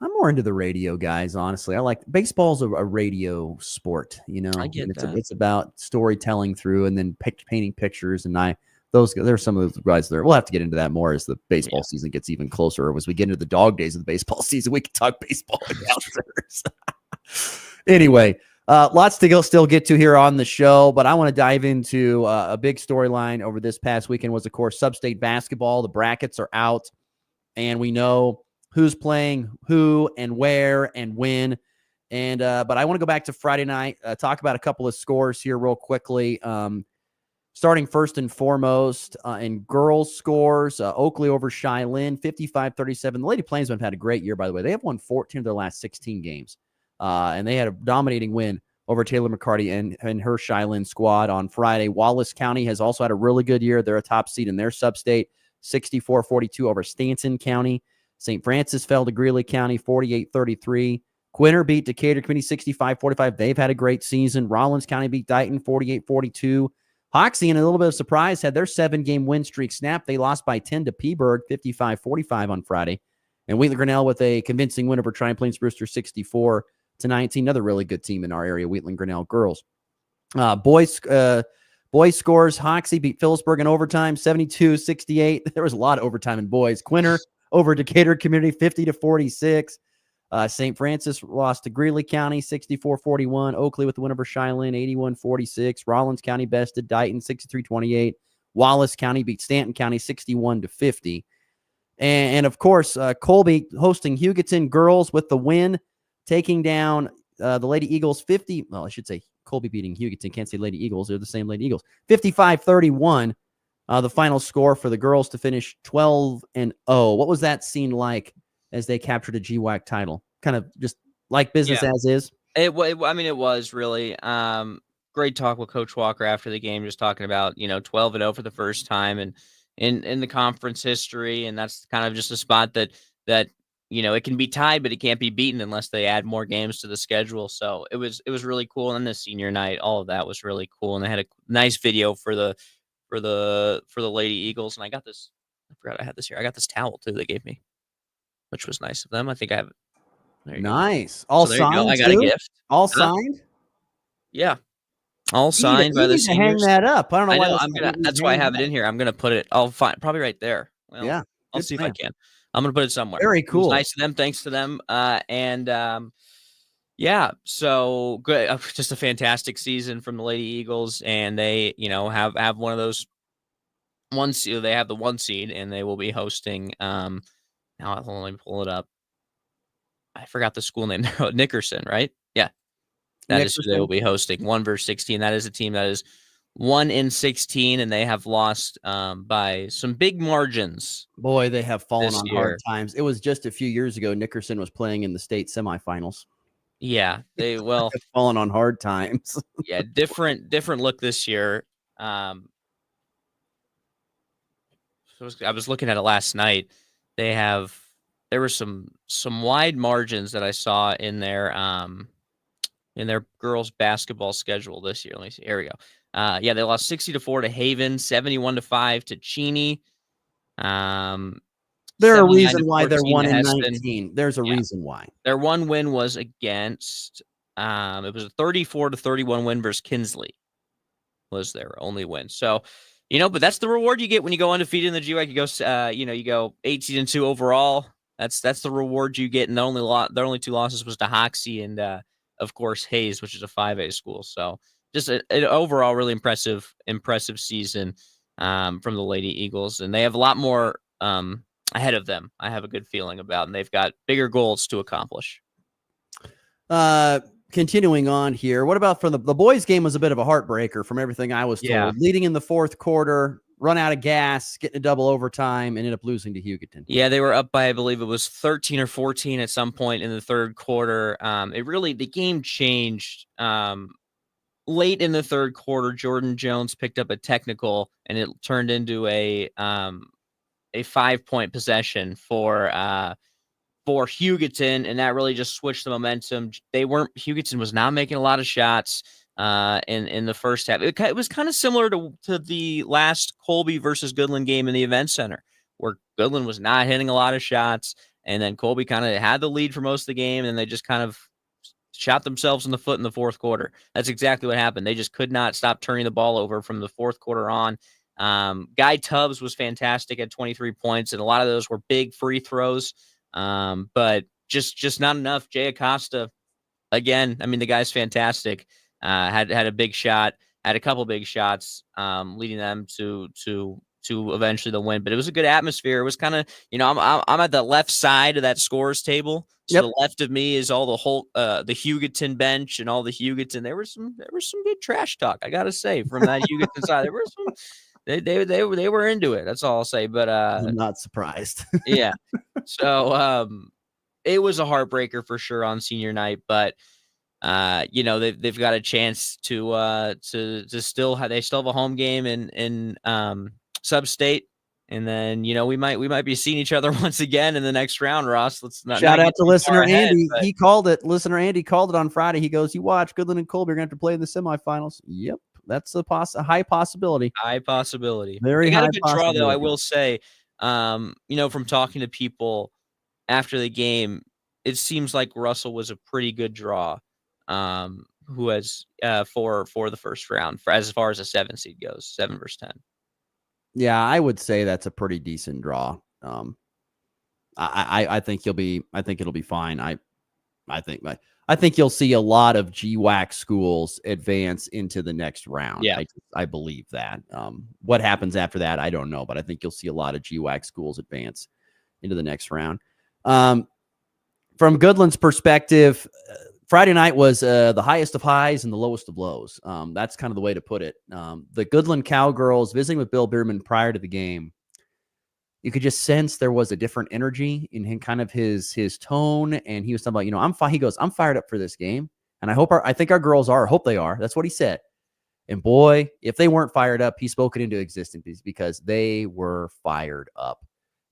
I'm more into the radio guys, honestly. I like baseball's a radio sport, you know. I get that. It's about storytelling through and then painting pictures. And there's some of those guys there. We'll have to get into that more as the baseball season gets even closer. As we get into the dog days of the baseball season, we can talk baseball announcers. Anyway, lots to still get to here on the show, but I want to dive into a big storyline over this past weekend was, of course, sub-state basketball. The brackets are out, and we know who's playing who and where and when. And but I want to go back to Friday night, talk about a couple of scores here real quickly. Starting first and foremost in girls scores, Oakley over Shiloh, 55-37. The Lady Plainsmen have had a great year, by the way. They have won 14 of their last 16 games. And they had a dominating win over Taylor McCarty and her Shiloh squad on Friday. Wallace County has also had a really good year. They're a top seed in their sub-state, 64-42 over Stanton County. St. Francis fell to Greeley County, 48-33. Quinter beat Decatur Community 65-45. They've had a great season. Rollins County beat Dighton 48-42. Hoxie, in a little bit of surprise, had their 7-game win streak snapped. They lost by 10 to Peaburg, 55-45 on Friday. And Wheatland Grinnell with a convincing win over Triumph Plains Brewster, 64-19. Another really good team in our area, Wheatland Grinnell girls. Boys scores, Hoxie beat Phillipsburg in overtime, 72-68. There was a lot of overtime in boys. Quinter over Decatur Community, 50-46. St. Francis lost to Greeley County, 64-41. Oakley with the win over Shiloh, 81-46. Rollins County bested Dighton, 63-28. Wallace County beat Stanton County, 61-50. And of course, Colby hosting Hugoton girls with the win, taking down the Lady Eagles 50. Well, I should say Colby beating Hugoton. Can't say Lady Eagles. They're the same Lady Eagles. 55-31. The final score for the girls to finish 12-0. What was that scene like as they captured a GWAC title? Kind of just like business as is. It was really great talk with Coach Walker after the game, just talking about 12-0 for the first time and in the conference history, and that's kind of just a spot that it can be tied, but it can't be beaten unless they add more games to the schedule. So it was really cool. And the senior night, all of that was really cool, and they had a nice video for the for the Lady Eagles, and I got this. I forgot I had this here. I got this towel too they gave me, which was nice of them. I think I have it. There you Nice. go. All So there you go. signed. I got a too? gift. All Huh? signed. Yeah, all signed by you the need to hang seniors. that up. I don't know I why. know. That's That's why I have it in here. I'm gonna put it. I'll find probably right there. Well, Yeah, I'll good see plan. if I can. I'm gonna put it somewhere. Very It was cool. nice to them. Thanks to them. Yeah. So good. Just a fantastic season from the Lady Eagles, and they, have one of those one seed. They have the 1 seed, and they will be hosting. Now hold on, let me pull it up. I forgot the school name. Nickerson, right? Yeah, that is who they will be hosting. 1 versus 16. That is a team that is 1-16, and they have lost by some big margins. Boy, they have fallen on year. hard times. It was just a few years ago. Nickerson was playing in the state semifinals. Yeah, they will fallen on hard times. Yeah, different look this year. I was looking at it last night. There were some wide margins that I saw in their girls basketball schedule this year. Let me see. Here we go. Yeah, they lost 60-4 to Haven, 71-5 to Cheney. There's a reason why they're 1-19. 1-19. There's a reason why. Their one win was against it was a 34-31 win versus Kinsley. Was their only win. So, but that's the reward you get when you go undefeated in the GWAC. You go 18-2 overall. That's the reward you get. And their only 2 losses was to Hoxie and of course Hayes, which is a 5A school. So just an overall really impressive season from the Lady Eagles, and they have a lot more ahead of them. I have a good feeling about, and they've got bigger goals to accomplish. Continuing on here, what about for the boys' game? Was a bit of a heartbreaker from everything I was told. Yeah. Leading in the 4th quarter, run out of gas, getting a double overtime, ended up losing to Hugoton. Yeah, they were up by, I believe it was 13 or 14 at some point in the 3rd quarter. The game changed late in the 3rd quarter. Jordan Jones picked up a technical, and it turned into a 5-point possession for Hugoton, and that really just switched the momentum. Hugoton was not making a lot of shots in the first half. It was kind of similar to the last Colby versus Goodland game in the event center, where Goodland was not hitting a lot of shots, and then Colby kind of had the lead for most of the game, and they just kind of shot themselves in the foot in the 4th quarter. That's exactly what happened. They just could not stop turning the ball over from the 4th quarter on. Guy Tubbs was fantastic at 23 points, and a lot of those were big free throws. But just not enough. Jay Acosta, again, the guy's fantastic. Had a big shot, had a couple big shots, leading them to eventually the win. But it was a good atmosphere. It was kind of, I'm at the left side of that scores table. So the left of me is all the Hugoton bench and all the Hugoton. There was some good trash talk, I gotta say, from that Hugoton side. There were some. They were into it. That's all I'll say. But I'm not surprised. Yeah. So it was a heartbreaker for sure on senior night, but they've got a chance to still have a home game in sub-state, and then we might be seeing each other once again in the next round. Ross, let's not shout out to listener ahead, Andy. but... He called it. Listener Andy called it on Friday. He goes, "You watch Goodland and Colby are going to have to play in the semifinals." Yep. That's a high possibility. High possibility. Very they got high a good draw, though, I possibility. will say. From talking to people after the game, it seems like Russell was a pretty good draw. Who has for the first round as far as a 7 seed goes, 7 versus 10. Yeah, I would say that's a pretty decent draw. I think it'll be fine. I think you'll see a lot of GWAC schools advance into the next round. Yeah. I believe that. What happens after that, I don't know, but I think you'll see a lot of GWAC schools advance into the next round. From Goodland's perspective, Friday night was the highest of highs and the lowest of lows. That's kind of the way to put it. The Goodland Cowgirls, visiting with Bill Bierman prior to the game, you could just sense there was a different energy in kind of his tone. And he was talking about, he goes, I'm fired up for this game. And I think our girls are, I hope they are. That's what he said. And boy, if they weren't fired up, he spoke it into existence because they were fired up.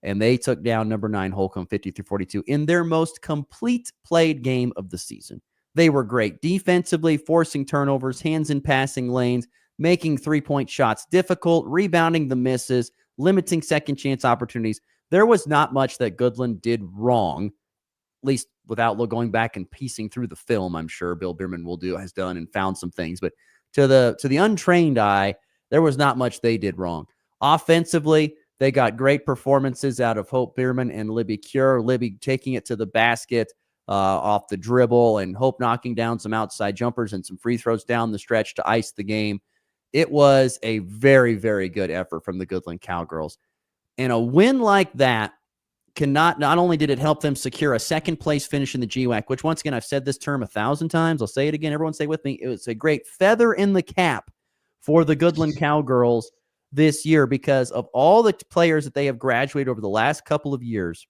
And they took down number 9 Holcomb 53-42 in their most complete played game of the season. They were great defensively, forcing turnovers, hands in passing lanes. making three-point shots difficult, rebounding the misses, limiting second chance opportunities. There was not much that Goodland did wrong, at least without going back and piecing through the film. I'm sure Bill Bierman has done and found some things, but to the untrained eye, there was not much they did wrong. Offensively, they got great performances out of Hope Bierman and Libby Cure. Libby taking it to the basket off the dribble, and Hope knocking down some outside jumpers and some free throws down the stretch to ice the game. It was a very, very good effort from the Goodland Cowgirls. And a win like that not only did it help them secure a second place finish in the GWAC, which once again, I've said this term 1,000 times. I'll say it again. Everyone say with me. It was a great feather in the cap for the Goodland Cowgirls this year because of all the players that they have graduated over the last couple of years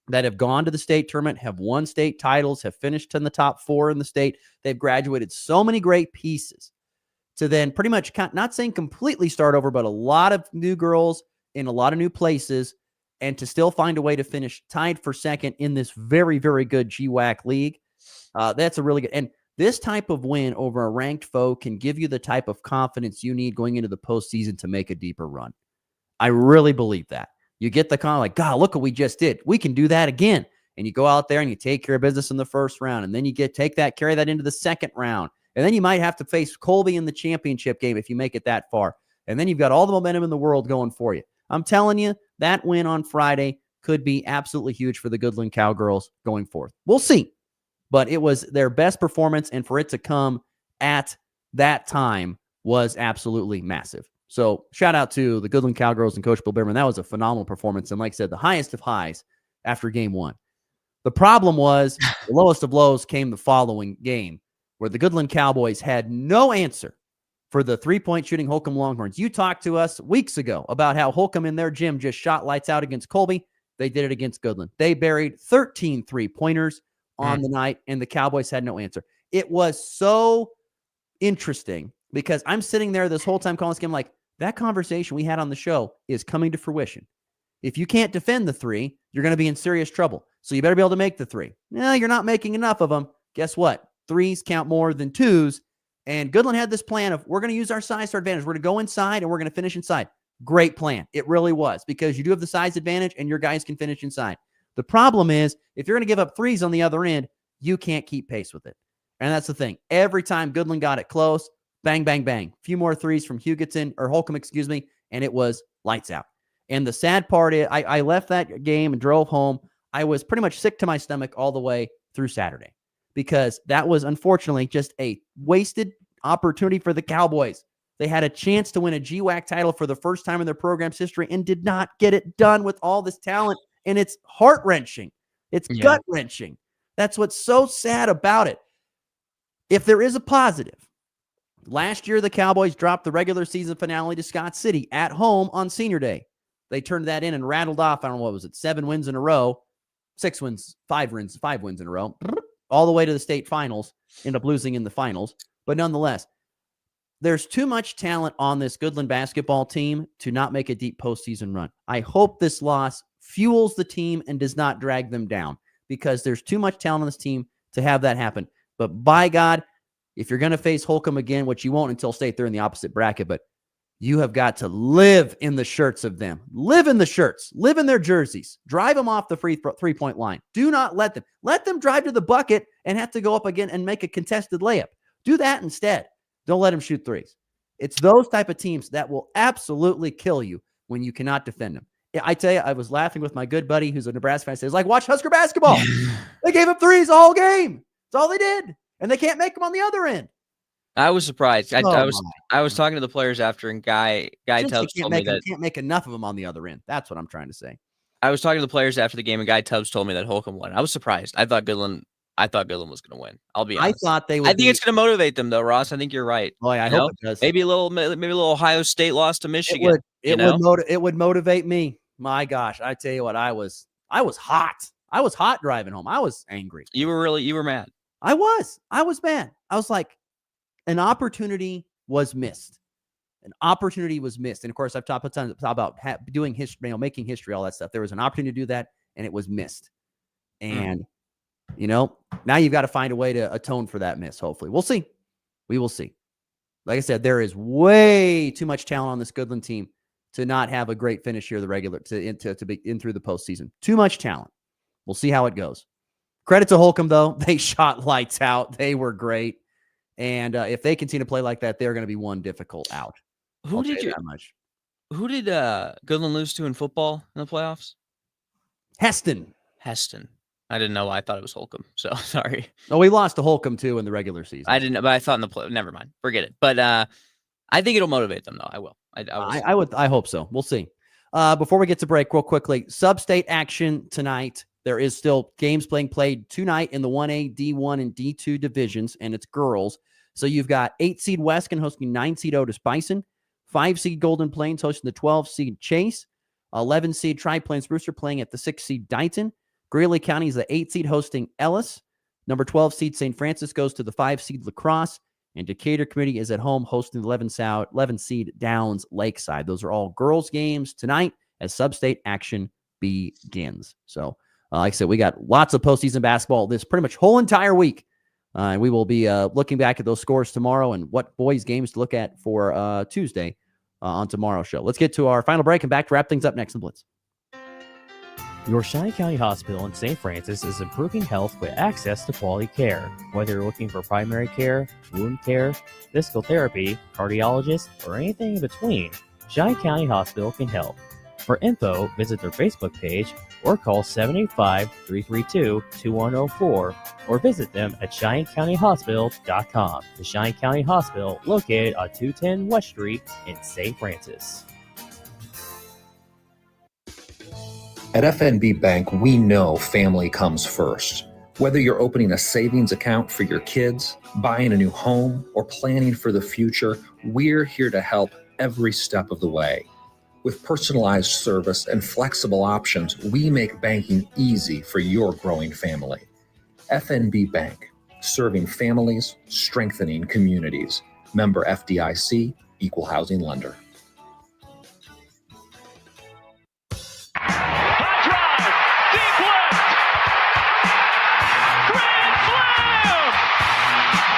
that have gone to the state tournament, have won state titles, have finished in the top 4 in the state. They've graduated so many great pieces to then pretty much, not saying completely start over, but a lot of new girls in a lot of new places, and to still find a way to finish tied for second in this very, very good GWAC league. That's a really good. And this type of win over a ranked foe can give you the type of confidence you need going into the postseason to make a deeper run. I really believe that. You get the kind of like, God, look what we just did. We can do that again. And you go out there and you take care of business in the first round. And then you carry that into the second round. And then you might have to face Colby in the championship game if you make it that far. And then you've got all the momentum in the world going for you. I'm telling you, that win on Friday could be absolutely huge for the Goodland Cowgirls going forth. We'll see. But it was their best performance, and for it to come at that time was absolutely massive. So shout out to the Goodland Cowgirls and Coach Bill Bierman. That was a phenomenal performance. And like I said, the highest of highs after game 1. The problem was the lowest of lows came the following game, where the Goodland Cowboys had no answer for the three-point shooting Holcomb Longhorns. You talked to us weeks ago about how Holcomb in their gym just shot lights out against Colby. They did it against Goodland. They buried 13 three-pointers on the night, and the Cowboys had no answer. It was so interesting because I'm sitting there this whole time calling this game like, that conversation we had on the show is coming to fruition. If you can't defend the three, you're going to be in serious trouble. So you better be able to make the three. No, you're not making enough of them. Guess what? Threes count more than twos. And Goodland had this plan of, we're going to use our size to our advantage. We're going to go inside and we're going to finish inside. Great plan. It really was, because you do have the size advantage and your guys can finish inside. The problem is, if you're going to give up threes on the other end, you can't keep pace with it. And that's the thing. Every time Goodland got it close, bang, bang, bang. A few more threes from Holcomb, and it was lights out. And the sad part is, I left that game and drove home. I was pretty much sick to my stomach all the way through Saturday, because that was unfortunately just a wasted opportunity for the Cowboys. They had a chance to win a GWAC title for the first time in their program's history and did not get it done with all this talent. And it's heart-wrenching. It's gut-wrenching. That's what's so sad about it. If there is a positive, last year the Cowboys dropped the regular season finale to Scott City at home on Senior Day. They turned that in and rattled off, I don't know, what was it, 7 wins in a row, 5 wins in a row, all the way to the state finals, end up losing in the finals. But nonetheless, there's too much talent on this Goodland basketball team to not make a deep postseason run. I hope this loss fuels the team and does not drag them down, because there's too much talent on this team to have that happen. But by God, if you're going to face Holcomb again, which you won't until state, they're in the opposite bracket, but you have got to live in the shirts of them. Live in the shirts. Live in their jerseys. Drive them off the three-point line. Do not let them drive to the bucket and have to go up again and make a contested layup. Do that instead. Don't let them shoot threes. It's those type of teams that will absolutely kill you when you cannot defend them. I tell you, I was laughing with my good buddy who's a Nebraska fan. He says, like, watch Husker basketball. They gave up threes the whole game. That's all they did. And they can't make them on the other end. I was surprised. I was talking to the players after, and Guy Tubbs told me that can't make enough of them on the other end. That's what I'm trying to say. I was talking to the players after the game, and Guy Tubbs told me that Holcomb won. I was surprised. I thought Goodland was going to win. I'll be honest. I think it's going to motivate them, though, Ross. I think you're right. Boy, I hope it does. Maybe a little Ohio State loss to Michigan. It would motivate me. My gosh, I tell you what, I was hot. I was hot driving home. I was angry. You were mad. I was mad. I was like, an opportunity was missed. And of course, I've talked about doing history, making history, all that stuff. There was an opportunity to do that, and it was missed. And, now you've got to find a way to atone for that miss, hopefully. We'll see. We will see. Like I said, there is way too much talent on this Goodland team to not have a great finish here, the regular to be in through the postseason. Too much talent. We'll see how it goes. Credit to Holcomb, though. They shot lights out. They were great. And if they continue to play like that, they're going to be one difficult out. Who did Goodland lose to in football in the playoffs? Heston. I didn't know why I thought it was Holcomb. So sorry. Oh, we lost to Holcomb too in the regular season. I didn't, but I thought in the play. Never mind. Forget it. But I think it'll motivate them, though. I will. I hope so. We'll see. Before we get to break, real quickly, sub-state action tonight. There is still games being played tonight in the 1A, D1, and D2 divisions, and it's girls. So you've got 8-seed Weston hosting 9-seed Otis Bison, 5-seed Golden Plains hosting the 12-seed Chase, 11-seed Tri-Plains Brewster playing at the 6-seed Dighton. Greeley County is the 8-seed hosting Ellis. Number 12-seed St. Francis goes to the 5-seed La Crosse, and Decatur Community is at home hosting the 11-seed Downs Lakeside. Those are all girls' games tonight as sub-state action begins. So, like I said, we got lots of postseason basketball this pretty much whole entire week. We will be looking back at those scores tomorrow and what boys' games to look at for Tuesday on tomorrow's show. Let's get to our final break and back to wrap things up next in Blitz. Your Shawnee County Hospital in St. Francis is improving health with access to quality care. Whether you're looking for primary care, wound care, physical therapy, cardiologist, or anything in between, Shawnee County Hospital can help. For info, visit their Facebook page or call 785-332-2104 or visit them at ShawneeCountyHospital.com. The Shawnee County Hospital, located on 210 West Street in St. Francis. At FNB Bank, we know family comes first. Whether you're opening a savings account for your kids, buying a new home, or planning for the future, we're here to help every step of the way. With personalized service and flexible options, we make banking easy for your growing family. FNB Bank, serving families, strengthening communities. Member FDIC, Equal Housing Lender.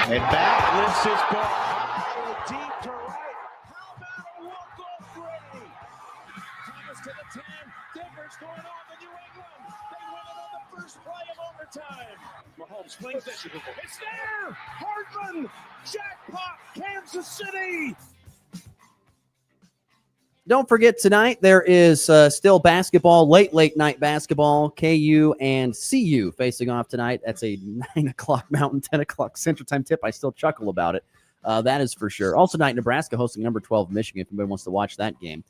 And back lifts his ball high, deep to right. How about a walk-off three? Thomas to the 10. Difference going on in New England. They win it on the first play of overtime. Mahomes flings it. It's there. Hardman. Jackpot. Kansas City. Don't forget tonight, there is still basketball, late night basketball. KU and CU facing off tonight. That's a 9 o'clock Mountain, 10 o'clock Central Time tip. I still chuckle about it. That is for sure. Also tonight, Nebraska hosting number 12 Michigan, if anybody wants to watch that game.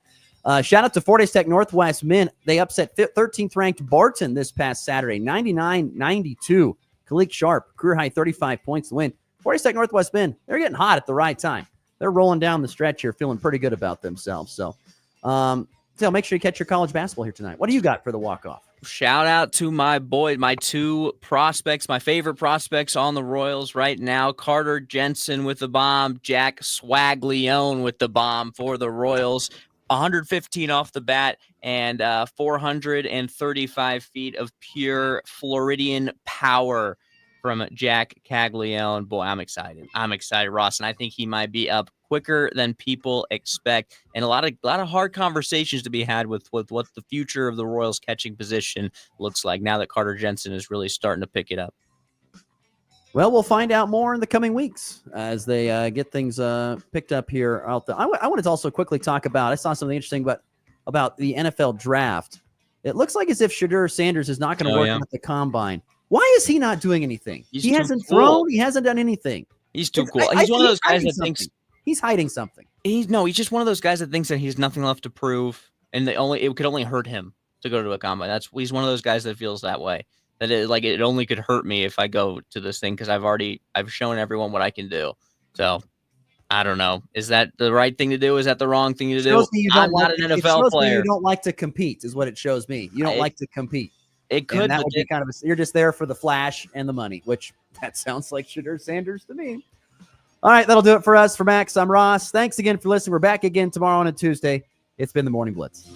Shout out to Fort Hays Tech Northwest men. They upset 13th ranked Barton this past Saturday, 99-92. Kalik Sharp, career high 35 points to win. Fort Hays Tech Northwest men, they're getting hot at the right time. They're rolling down the stretch here, feeling pretty good about themselves. So make sure you catch your college basketball here tonight. What do you got for the walk-off? Shout out to my boy, my two prospects, my favorite prospects on the Royals right now. Carter Jensen with the bomb, Jack Swaglione with the bomb for the Royals. 115 off the bat and 435 feet of pure Floridian power from Jack Caglione. Boy, I'm excited. Ross, and I think he might be up quicker than people expect, and a lot of hard conversations to be had with what the future of the Royals catching position looks like now that Carter Jensen is really starting to pick it up. Well, we'll find out more in the coming weeks as they get things picked up here out there. I wanted to also quickly talk about, I saw something interesting about the NFL draft. It looks like as if Shadur Sanders is not going to work at the combine. Why is he not doing anything? He hasn't thrown. He hasn't done anything. He's too cool. He's one of those guys that thinks he's hiding something. He's just one of those guys that thinks that he's nothing left to prove, and it could only hurt him to go to a combine. He's one of those guys that feels that way. That it only could hurt me if I go to this thing because I've shown everyone what I can do. So I don't know. Is that the right thing to do? Is that the wrong thing to do? I'm not an NFL player. You don't like to compete, is what it shows me. You don't like to compete. It could. And that would be kind of you're just there for the flash and the money, which that sounds like Shadur Sanders to me. All right, that'll do it for us. For Max, I'm Ross. Thanks again for listening. We're back again tomorrow on a Tuesday. It's been the Morning Blitz.